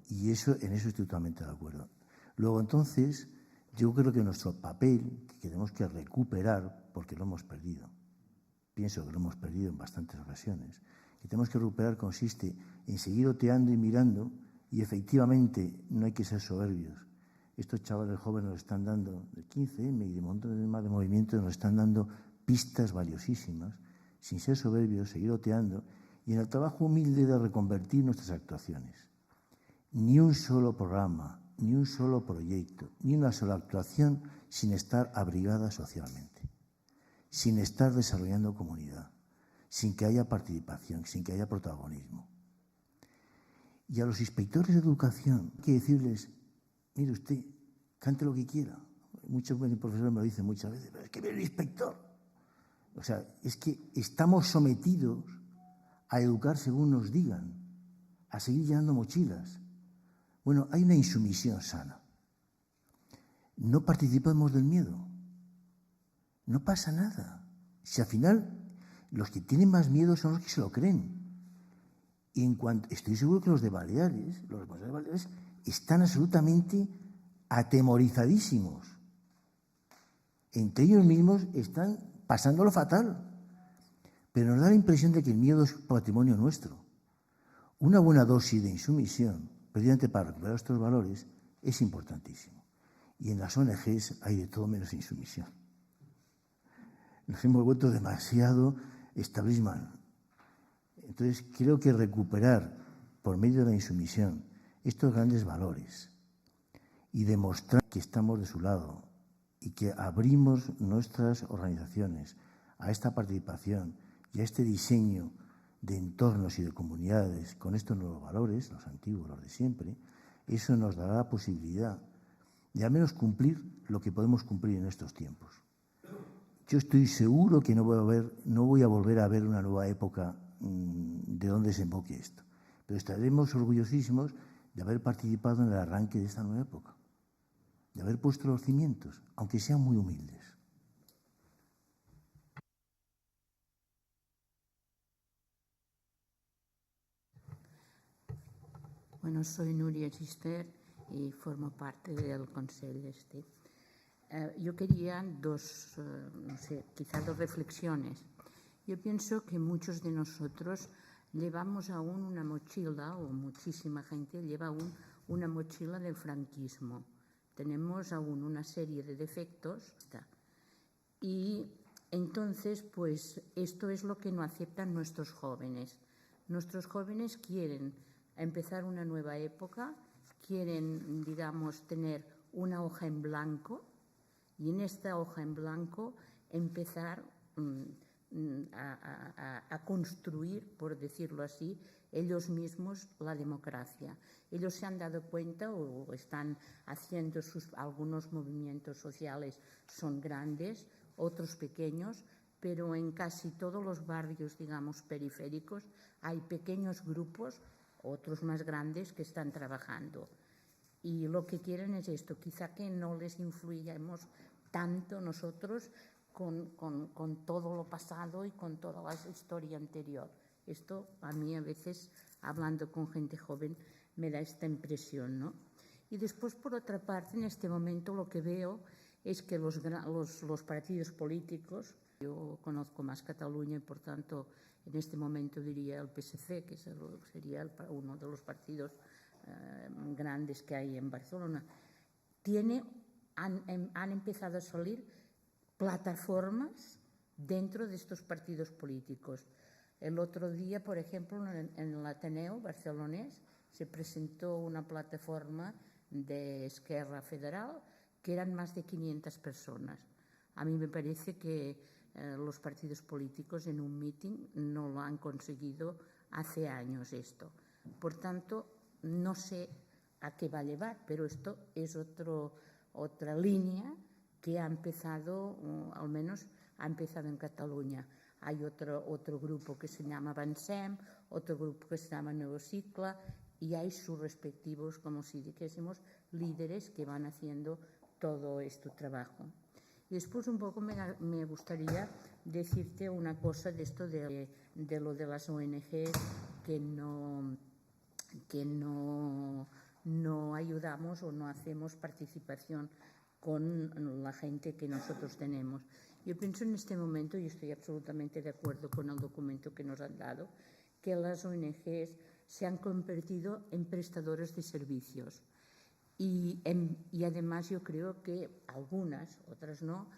Y en eso estoy totalmente de acuerdo. Luego, entonces, yo creo que nuestro papel, que tenemos que recuperar, porque lo hemos perdido, pienso que lo hemos perdido en bastantes ocasiones, que tenemos que recuperar consiste en seguir oteando y mirando, y efectivamente no hay que ser soberbios. Estos chavales jóvenes nos están dando, de 15M y de un montón más de movimientos, nos están dando pistas valiosísimas, sin ser soberbios, seguir oteando, y en el trabajo humilde de reconvertir nuestras actuaciones. Ni un solo programa, ni un solo proyecto, ni una sola actuación sin estar abrigada socialmente, sin estar desarrollando comunidad, sin que haya participación, sin que haya protagonismo. Y a los inspectores de educación hay que decirles, mire usted, cante lo que quiera. Muchos profesores me lo dicen muchas veces, pero es que viene el inspector. O sea, es que estamos sometidos a educar según nos digan, a seguir llenando mochilas. Bueno, hay una insumisión sana. No participamos del miedo. No pasa nada. Si al final los que tienen más miedo son los que se lo creen. Y en cuanto, estoy seguro que los de Baleares, los responsables de Baleares, están absolutamente atemorizadísimos. Entre ellos mismos están pasándolo fatal. Pero nos da la impresión de que el miedo es patrimonio nuestro. Una buena dosis de insumisión, precisamente para recuperar estos valores, es importantísimo. Y en las ONGs hay de todo menos insumisión. Nos hemos vuelto demasiado establishment. Entonces, creo que recuperar, por medio de la insumisión, estos grandes valores y demostrar que estamos de su lado y que abrimos nuestras organizaciones a esta participación y a este diseño de entornos y de comunidades con estos nuevos valores, los antiguos, los de siempre, eso nos dará la posibilidad de al menos cumplir lo que podemos cumplir en estos tiempos. Yo estoy seguro que no voy a volver a ver una nueva época de donde desemboque esto, pero estaremos orgullosísimos de haber participado en el arranque de esta nueva época, de haber puesto los cimientos, aunque sean muy humildes. Bueno, soy Núria Gister y formo parte del Consell este. Yo quería quizás dos reflexiones. Yo pienso que muchos de nosotros llevamos aún una mochila, o muchísima gente lleva aún una mochila del franquismo. Tenemos aún una serie de defectos y entonces, pues, esto es lo que no aceptan nuestros jóvenes. Nuestros jóvenes quieren empezar una nueva época, quieren, digamos, tener una hoja en blanco y en esta hoja en blanco empezar a construir, por decirlo así, ellos mismos la democracia. Ellos se han dado cuenta o están haciendo algunos movimientos sociales, son grandes, otros pequeños, pero en casi todos los barrios, digamos, periféricos hay pequeños grupos, otros más grandes, que están trabajando. Y lo que quieren es esto, quizá que no les influyamos tanto nosotros con todo lo pasado y con toda la historia anterior. Esto a mí a veces, hablando con gente joven, me da esta impresión, ¿no? Y después, por otra parte, en este momento lo que veo es que los partidos políticos, yo conozco más Cataluña y por tanto en este momento diría el PSC, que sería uno de los partidos grandes que hay en Barcelona, han empezado a salir plataformas dentro de estos partidos políticos. El otro día, por ejemplo, en el Ateneo barcelonés se presentó una plataforma de Esquerra Federal que eran más de 500 personas. A mí me parece que los partidos políticos en un meeting no lo han conseguido hace años esto. Por tanto, no sé a qué va a llevar, pero esto es otra línea que ha empezado, al menos ha empezado en Cataluña. Hay otro grupo que se llama Avancem, otro grupo que se llama Nuevo Cicle, y hay sus respectivos, como si dijésemos, líderes que van haciendo todo este trabajo. Y después un poco me gustaría decirte una cosa de esto de lo de las ONGs que no ayudamos o no hacemos participación con la gente que nosotros tenemos. Yo pienso en este momento, y estoy absolutamente de acuerdo con el documento que nos han dado, que las ONGs se han convertido en prestadores de servicios. Y además yo creo que algunas, otras no,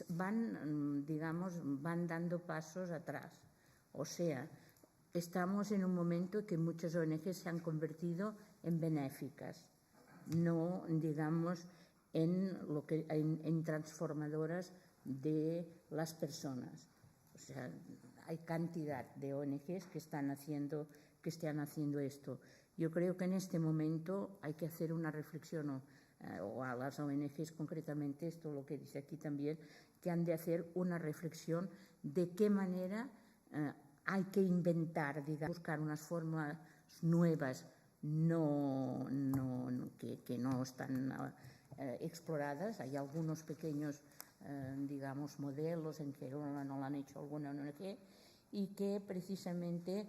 van dando pasos atrás. O sea, estamos en un momento que muchas ONGs se han convertido en benéficas, no, digamos, en transformadoras de las personas. O sea, hay cantidad de ONGs que están haciendo esto. Yo creo que en este momento hay que hacer una reflexión, o a las ONGs concretamente, esto lo que dice aquí también, que han de hacer una reflexión de qué manera hay que inventar, digamos, buscar unas formas nuevas que no están exploradas. Hay algunos pequeños, digamos, modelos en que no lo han hecho alguna ONG, y que precisamente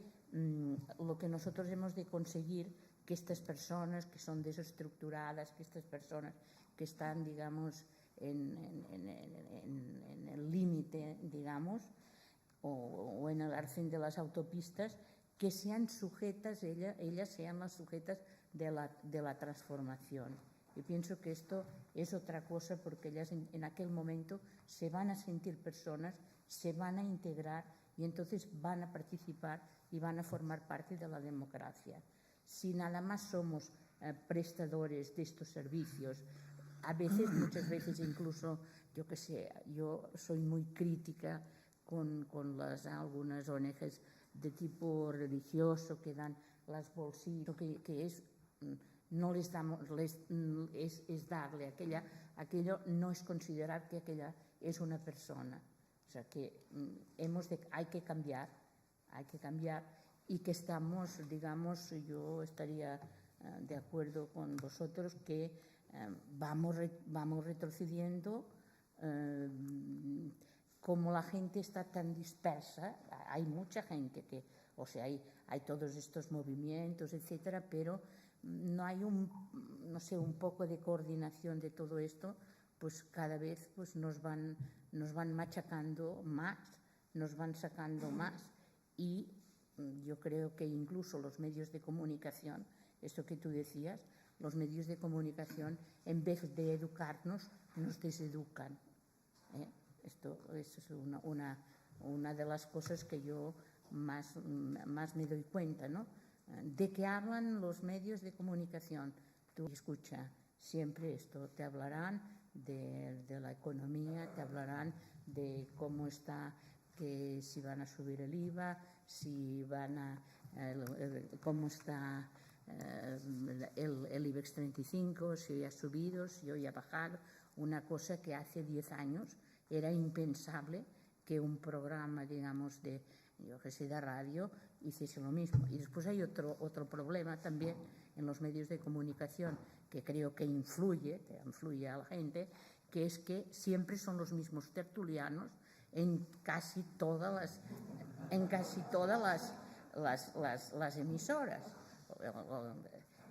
lo que nosotros hemos de conseguir, que estas personas que son desestructuradas, que estas personas que están, digamos, en el límite, digamos, o en el arcén de las autopistas, que sean sujetas, ellas sean las sujetas de la transformación. Yo pienso que esto es otra cosa, porque ellas en aquel momento se van a sentir personas, se van a integrar y entonces van a participar y van a formar parte de la democracia. Si nada más somos prestadores de estos servicios, muchas veces incluso, yo qué sé, yo soy muy crítica con algunas ONGs de tipo religioso que dan las bolsitas, que es, no les damos, es darle aquello no es considerar que aquella es una persona. O sea que hay que cambiar, y que estamos, digamos, yo estaría de acuerdo con vosotros que vamos retrocediendo. Como la gente está tan dispersa, hay mucha gente que, o sea, hay todos estos movimientos, etcétera, pero no hay un poco de coordinación de todo esto, pues cada vez pues nos van machacando más, nos van sacando más, y yo creo que incluso los medios de comunicación, esto que tú decías, los medios de comunicación, en vez de educarnos, nos deseducan. Esto es una de las cosas que yo más me doy cuenta, ¿no? De que hablan los medios de comunicación. Tú escucha siempre esto, te hablarán de la economía, te hablarán de cómo está, que si van a subir el IVA, cómo está el IBEX 35, si hoy ha subido, si hoy ha bajado, una cosa que hace 10 años era impensable que un programa, digamos, de radio hiciese lo mismo. Y después hay otro problema también en los medios de comunicación que creo que influye a la gente, que es que siempre son los mismos tertulianos en casi todas las emisoras.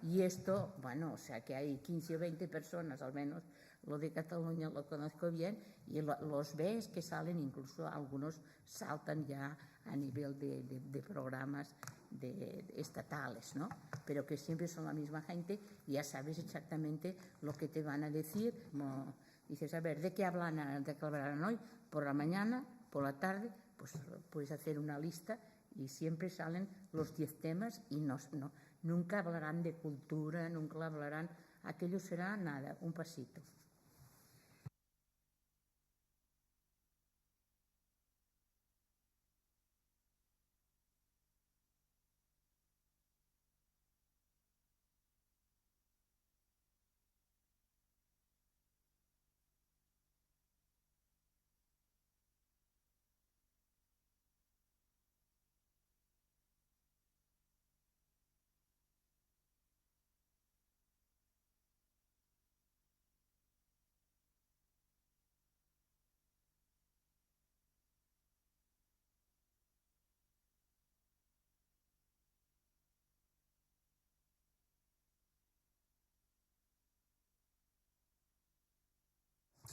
Y esto, bueno, o sea que hay 15 o 20 personas, al menos lo de Cataluña lo conozco bien, y los ves que salen, incluso algunos saltan ya a nivel de programas estatales, ¿no? Pero que siempre son la misma gente y ya sabes exactamente lo que te van a decir. Como dices, a ver, ¿de qué hablarán hoy? Por la mañana, por la tarde, pues puedes hacer una lista y siempre salen los 10 temas y nunca hablarán de cultura, nunca hablarán, aquello será nada, un pasito.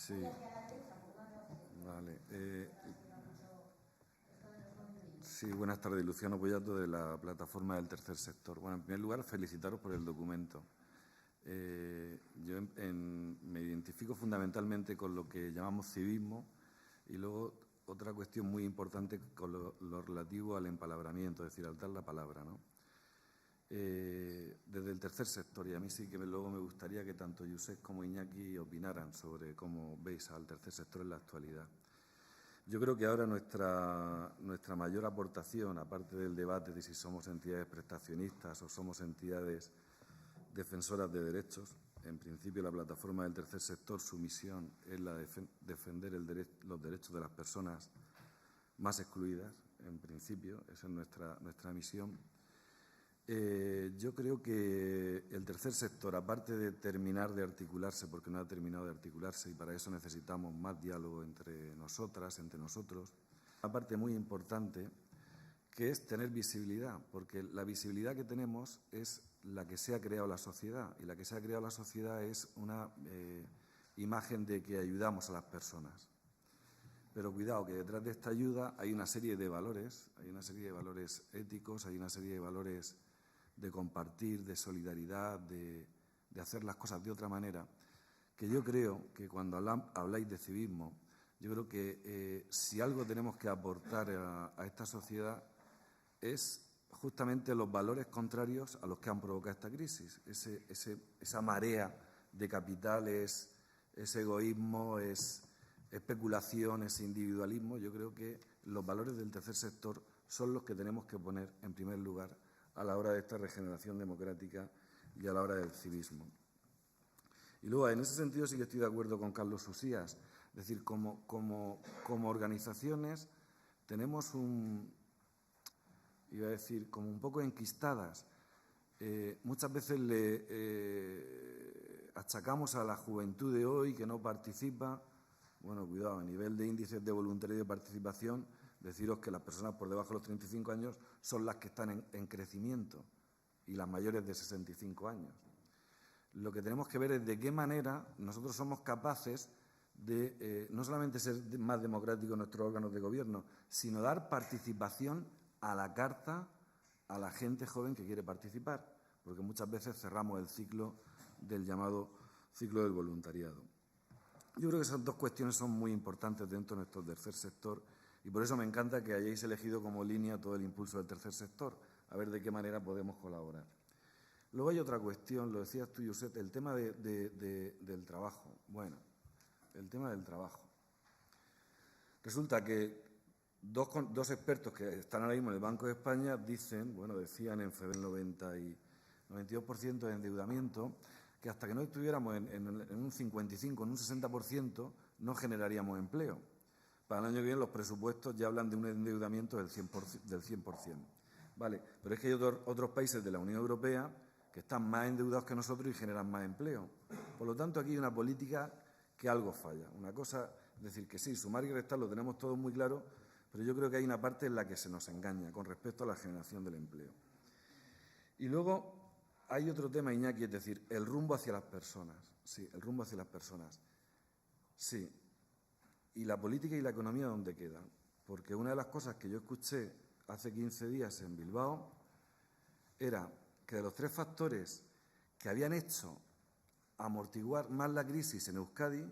Sí. Vale. Sí, buenas tardes. Luciano Pollato, de la plataforma del tercer sector. Bueno, en primer lugar, felicitaros por el documento. Yo me identifico fundamentalmente con lo que llamamos civismo y luego otra cuestión muy importante con lo relativo al empalabramiento, es decir, al dar la palabra, ¿no? Desde el tercer sector, y a mí sí que luego me gustaría que tanto Josep como Iñaki opinaran sobre cómo veis al tercer sector en la actualidad. Yo creo que ahora nuestra mayor aportación, aparte del debate de si somos entidades prestacionistas o somos entidades defensoras de derechos, en principio la plataforma del tercer sector, su misión es la de defender los derechos de las personas más excluidas, en principio, esa es nuestra misión. Yo creo que el tercer sector, aparte de terminar de articularse, porque no ha terminado de articularse y para eso necesitamos más diálogo entre nosotras, entre nosotros, una parte muy importante que es tener visibilidad, porque la visibilidad que tenemos es la que se ha creado la sociedad y la que se ha creado la sociedad es una imagen de que ayudamos a las personas. Pero cuidado, que detrás de esta ayuda hay una serie de valores, éticos, hay una serie de valores de compartir, de solidaridad, de hacer las cosas de otra manera, que yo creo que cuando habláis de civismo, yo creo que si algo tenemos que aportar a esta sociedad es justamente los valores contrarios a los que han provocado esta crisis, esa marea de capitales, ese egoísmo, es especulación, ese individualismo. Yo creo que los valores del tercer sector son los que tenemos que poner en primer lugar a la hora de esta regeneración democrática y a la hora del civismo. Y luego, en ese sentido, sí que estoy de acuerdo con Carlos Usías. Es decir, como organizaciones tenemos iba a decir, como un poco enquistadas. Muchas veces le achacamos a la juventud de hoy que no participa. Bueno, cuidado, a nivel de índices de voluntariado y de participación, deciros que las personas por debajo de los 35 años son las que están en crecimiento y las mayores de 65 años. Lo que tenemos que ver es de qué manera nosotros somos capaces de no solamente ser más democráticos en nuestros órganos de gobierno, sino dar participación a la carta a la gente joven que quiere participar, porque muchas veces cerramos el ciclo del llamado ciclo del voluntariado. Yo creo que esas dos cuestiones son muy importantes dentro de nuestro tercer sector y por eso me encanta que hayáis elegido como línea todo el impulso del tercer sector, a ver de qué manera podemos colaborar. Luego hay otra cuestión, lo decías tú, Josep, el tema del trabajo. Bueno, el tema del trabajo. Resulta que dos expertos que están ahora mismo en el Banco de España decían en febrero el 92% de endeudamiento, que hasta que no estuviéramos en un 55, en un 60%, no generaríamos empleo. Para el año que viene los presupuestos ya hablan de un endeudamiento del 100%. Vale, pero es que hay otros países de la Unión Europea que están más endeudados que nosotros y generan más empleo. Por lo tanto, aquí hay una política que algo falla. Una cosa, es decir, que sí, sumar y restar lo tenemos todos muy claro, pero yo creo que hay una parte en la que se nos engaña con respecto a la generación del empleo. Y luego hay otro tema, Iñaki, es decir, el rumbo hacia las personas. Sí, el rumbo hacia las personas. Sí. ¿Y la política y la economía dónde quedan? Porque una de las cosas que yo escuché hace 15 días en Bilbao era que de los 3 factores que habían hecho amortiguar más la crisis en Euskadi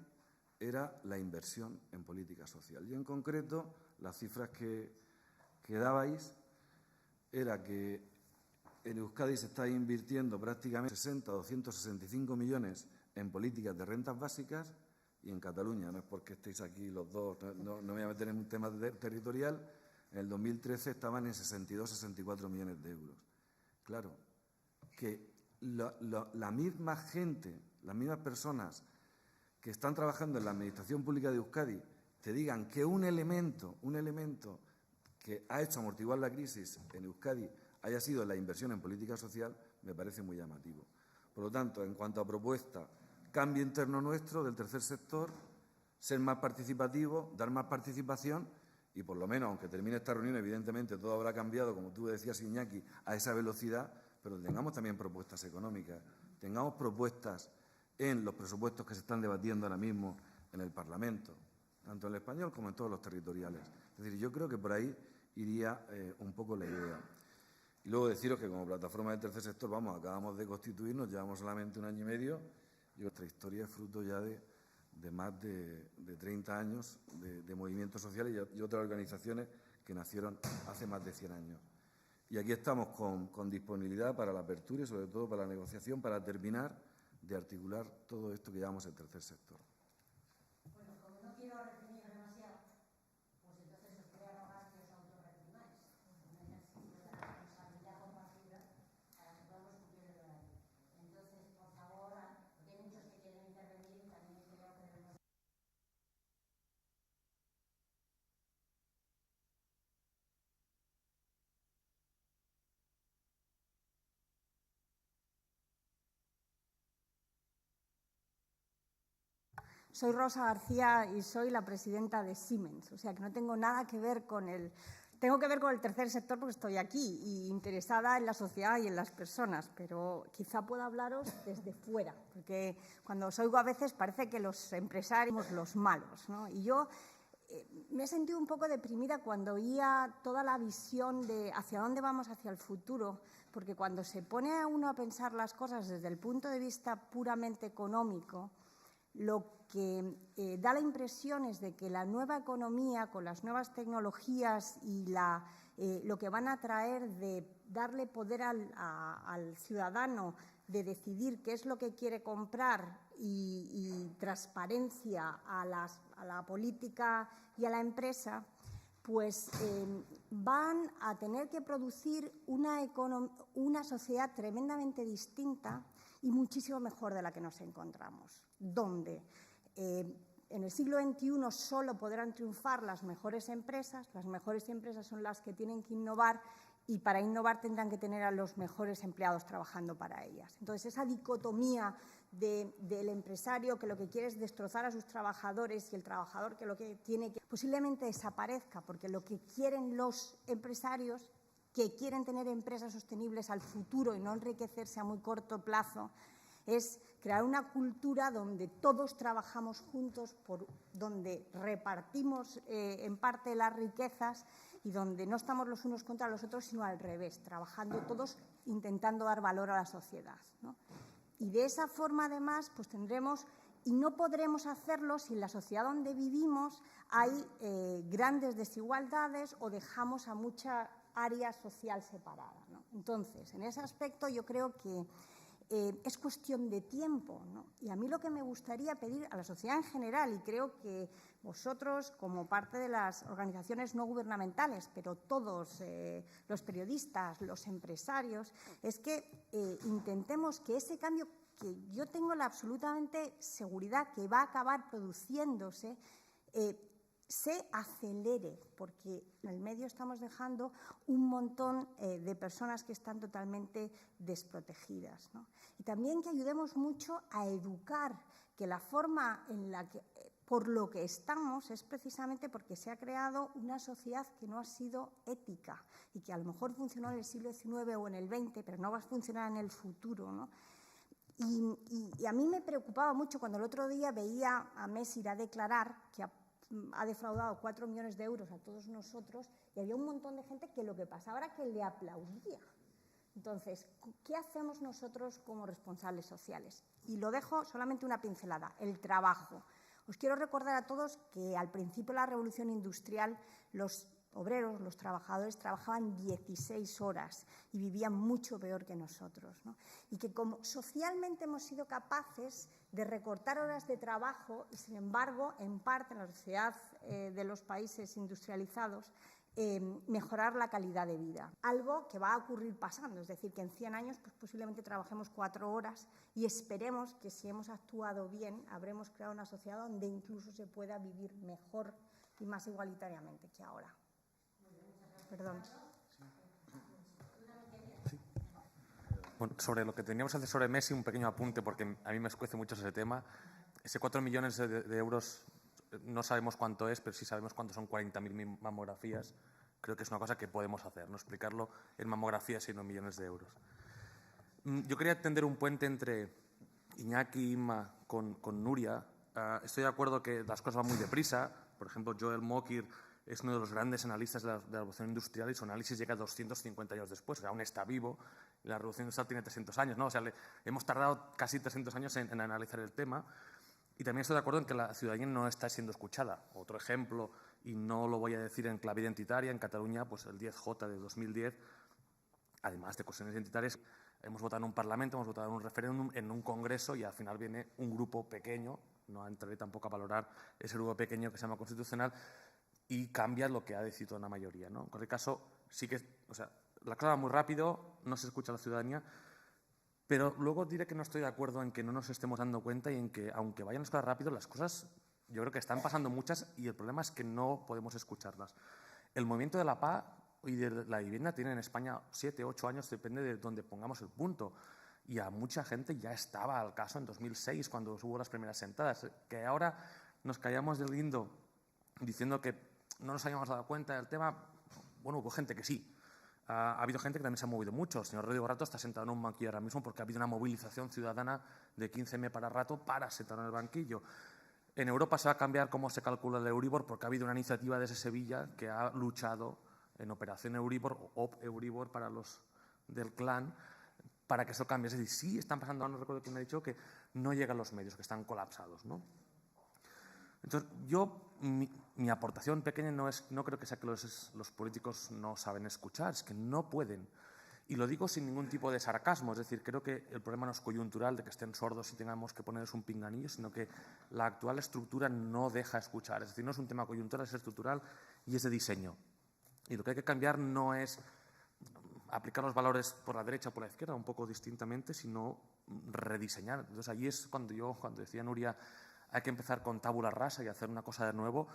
era la inversión en política social. Y en concreto, las cifras que dabais era que en Euskadi se está invirtiendo prácticamente 265 millones en políticas de rentas básicas y en Cataluña, no es porque estéis aquí los dos, no me voy a meter en un tema territorial, en el 2013 estaban en 62-64 millones de euros. Claro, que la misma gente, las mismas personas que están trabajando en la Administración Pública de Euskadi te digan que un elemento que ha hecho amortiguar la crisis en Euskadi haya sido la inversión en política social, me parece muy llamativo. Por lo tanto, en cuanto a propuesta, cambio interno nuestro del tercer sector, ser más participativo, dar más participación y por lo menos, aunque termine esta reunión, evidentemente todo habrá cambiado, como tú decías, Iñaki, a esa velocidad, pero tengamos también propuestas económicas, tengamos propuestas en los presupuestos que se están debatiendo ahora mismo en el Parlamento, tanto en el español como en todos los territoriales. Es decir, yo creo que por ahí iría un poco la idea. Y luego deciros que como plataforma del tercer sector, acabamos de constituirnos, llevamos solamente 1 año y medio, y nuestra historia es fruto ya de más de 30 años de movimientos sociales y otras organizaciones que nacieron hace más de 100 años. Y aquí estamos con disponibilidad para la apertura y sobre todo para la negociación, para terminar de articular todo esto que llamamos el tercer sector. Bueno, como no quiero reprimir demasiado, pues entonces os voy a rogar que os autorreprimáis. Un ejercicio de responsabilidad compartida para que podamos cumplir el horario. Entonces, por favor, porque hay muchos que quieren intervenir, también creo que debemos... Soy Rosa García y soy la presidenta de Siemens, o sea que no tengo nada que ver con el... Tengo que ver con el tercer sector porque estoy aquí y interesada en la sociedad y en las personas, pero quizá pueda hablaros desde fuera, porque cuando os oigo a veces parece que los empresarios somos los malos, ¿no? Y yo me he sentido un poco deprimida cuando oía toda la visión de hacia dónde vamos hacia el futuro, porque cuando se pone a uno a pensar las cosas desde el punto de vista puramente económico, lo que da la impresión es de que la nueva economía, con las nuevas tecnologías y lo que van a traer de darle poder al ciudadano de decidir qué es lo que quiere comprar y transparencia a la política y a la empresa, pues van a tener que producir una sociedad tremendamente distinta y muchísimo mejor de la que nos encontramos. ¿Dónde? En el siglo XXI solo podrán triunfar las mejores empresas son las que tienen que innovar y para innovar tendrán que tener a los mejores empleados trabajando para ellas. Entonces, esa dicotomía del empresario que lo que quiere es destrozar a sus trabajadores y el trabajador que lo que tiene que posiblemente desaparezca, porque lo que quieren los empresarios, que quieren tener empresas sostenibles al futuro y no enriquecerse a muy corto plazo, es crear una cultura donde todos trabajamos juntos, donde repartimos en parte las riquezas y donde no estamos los unos contra los otros, sino al revés, trabajando todos intentando dar valor a la sociedad, ¿no? Y de esa forma, además, pues tendremos, y no podremos hacerlo si en la sociedad donde vivimos hay grandes desigualdades o dejamos a mucha área social separada, ¿no? Entonces, en ese aspecto yo creo que es cuestión de tiempo, ¿no? Y a mí lo que me gustaría pedir a la sociedad en general, y creo que vosotros como parte de las organizaciones no gubernamentales, pero todos los periodistas, los empresarios, es que intentemos que ese cambio, que yo tengo la absolutamente seguridad que va a acabar produciéndose, se acelere, porque en el medio estamos dejando un montón de personas que están totalmente desprotegidas, ¿no? Y también que ayudemos mucho a educar, que la forma en la que, por lo que estamos, es precisamente porque se ha creado una sociedad que no ha sido ética y que a lo mejor funcionó en el siglo XIX o en el XX, pero no va a funcionar en el futuro, ¿no? Y a mí me preocupaba mucho cuando el otro día veía a Messi ir a declarar que ha defraudado 4 millones de euros a todos nosotros y había un montón de gente que lo que pasaba era que le aplaudía. Entonces, ¿qué hacemos nosotros como responsables sociales? Y lo dejo solamente una pincelada, el trabajo. Os quiero recordar a todos que al principio de la Revolución Industrial los obreros, los trabajadores, trabajaban 16 horas y vivían mucho peor que nosotros, ¿no? Y que como socialmente hemos sido capaces de recortar horas de trabajo y, sin embargo, en parte en la sociedad de los países industrializados, mejorar la calidad de vida. Algo que va a ocurrir pasando, es decir, que en 100 años pues, posiblemente trabajemos 4 horas y esperemos que si hemos actuado bien habremos creado una sociedad donde incluso se pueda vivir mejor y más igualitariamente que ahora. Perdón. Sí. Bueno, sobre lo que teníamos que hacer sobre Messi, un pequeño apunte, porque a mí me escuece mucho ese tema. Ese 4 millones de euros, no sabemos cuánto es, pero sí sabemos cuánto son 40.000 mamografías. Creo que es una cosa que podemos hacer, no explicarlo en mamografías, sino en millones de euros. Yo quería tender un puente entre Iñaki y Inma con Nuria, Estoy de acuerdo que las cosas van muy deprisa. Por ejemplo, Joel Mokyr es uno de los grandes analistas de la revolución industrial y su análisis llega 250 años después. O sea, aún está vivo. La revolución industrial tiene 300 años, ¿no? O sea, hemos tardado casi 300 años en analizar el tema. Y también estoy de acuerdo en que la ciudadanía no está siendo escuchada. Otro ejemplo, y no lo voy a decir en clave identitaria, en Cataluña, pues el 10J de 2010, además de cuestiones identitarias, hemos votado en un parlamento, hemos votado en un referéndum, en un congreso, y al final viene un grupo pequeño, no entraré tampoco a valorar ese grupo pequeño que se llama Constitucional, y cambia lo que ha decidido una mayoría, ¿no? En cualquier caso, sí que, o sea, la cosa va muy rápido, no se escucha a la ciudadanía, pero luego diré que no estoy de acuerdo en que no nos estemos dando cuenta y en que, aunque vayan las cosas rápido, las cosas yo creo que están pasando muchas y el problema es que no podemos escucharlas. El movimiento de la paz y de la vivienda tiene en España 7, 8 años, depende de donde pongamos el punto. Y a mucha gente ya estaba al caso en 2006, cuando hubo las primeras sentadas. Que ahora nos callamos del guindo diciendo que no nos habíamos dado cuenta del tema. Bueno, hubo gente que sí. Ha habido gente que también se ha movido mucho. El señor Rodrigo Rato está sentado en un banquillo ahora mismo porque ha habido una movilización ciudadana de 15M para Rato para sentar en el banquillo. En Europa se va a cambiar cómo se calcula el Euribor porque ha habido una iniciativa desde Sevilla que ha luchado en Operación Euribor o Op Euribor para los del clan para que eso cambie. Es decir, sí están pasando, no recuerdo quién me ha dicho, que no llegan los medios, que están colapsados, ¿no? Entonces, mi aportación pequeña no creo que sea que los políticos no saben escuchar, es que no pueden. Y lo digo sin ningún tipo de sarcasmo, es decir, creo que el problema no es coyuntural de que estén sordos y tengamos que ponerles un pinganillo, sino que la actual estructura no deja escuchar. Es decir, no es un tema coyuntural, es estructural y es de diseño. Y lo que hay que cambiar no es aplicar los valores por la derecha o por la izquierda, un poco distintamente, sino rediseñar. Entonces, ahí es cuando decía Nuria, hay que empezar con tabula rasa y hacer una cosa de nuevo.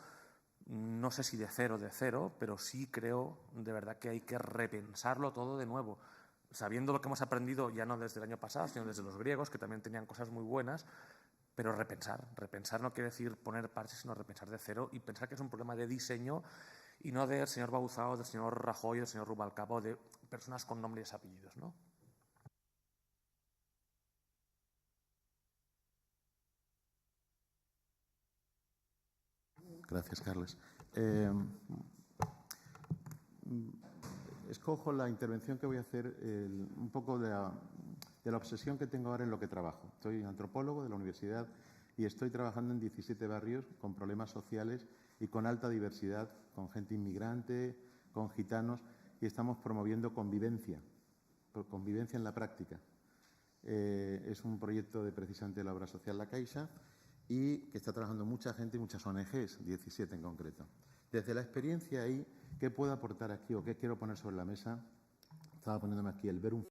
No sé si de cero, pero sí creo de verdad que hay que repensarlo todo de nuevo, sabiendo lo que hemos aprendido ya no desde el año pasado, sino desde los griegos, que también tenían cosas muy buenas, pero repensar. Repensar no quiere decir poner parches, sino repensar de cero y pensar que es un problema de diseño y no del señor Bauzá, del señor Rajoy, del señor Rubalcaba, de personas con nombres y apellidos, ¿no? Gracias, Carles. Escojo la intervención que voy a hacer un poco de la obsesión que tengo ahora en lo que trabajo. Soy antropólogo de la universidad y estoy trabajando en 17 barrios con problemas sociales y con alta diversidad, con gente inmigrante, con gitanos, y estamos promoviendo convivencia en la práctica. Es un proyecto de precisamente la obra social La Caixa y que está trabajando mucha gente y muchas ONGs, 17 en concreto. Desde la experiencia ahí, ¿qué puedo aportar aquí o qué quiero poner sobre la mesa? Estaba poniéndome aquí el ver un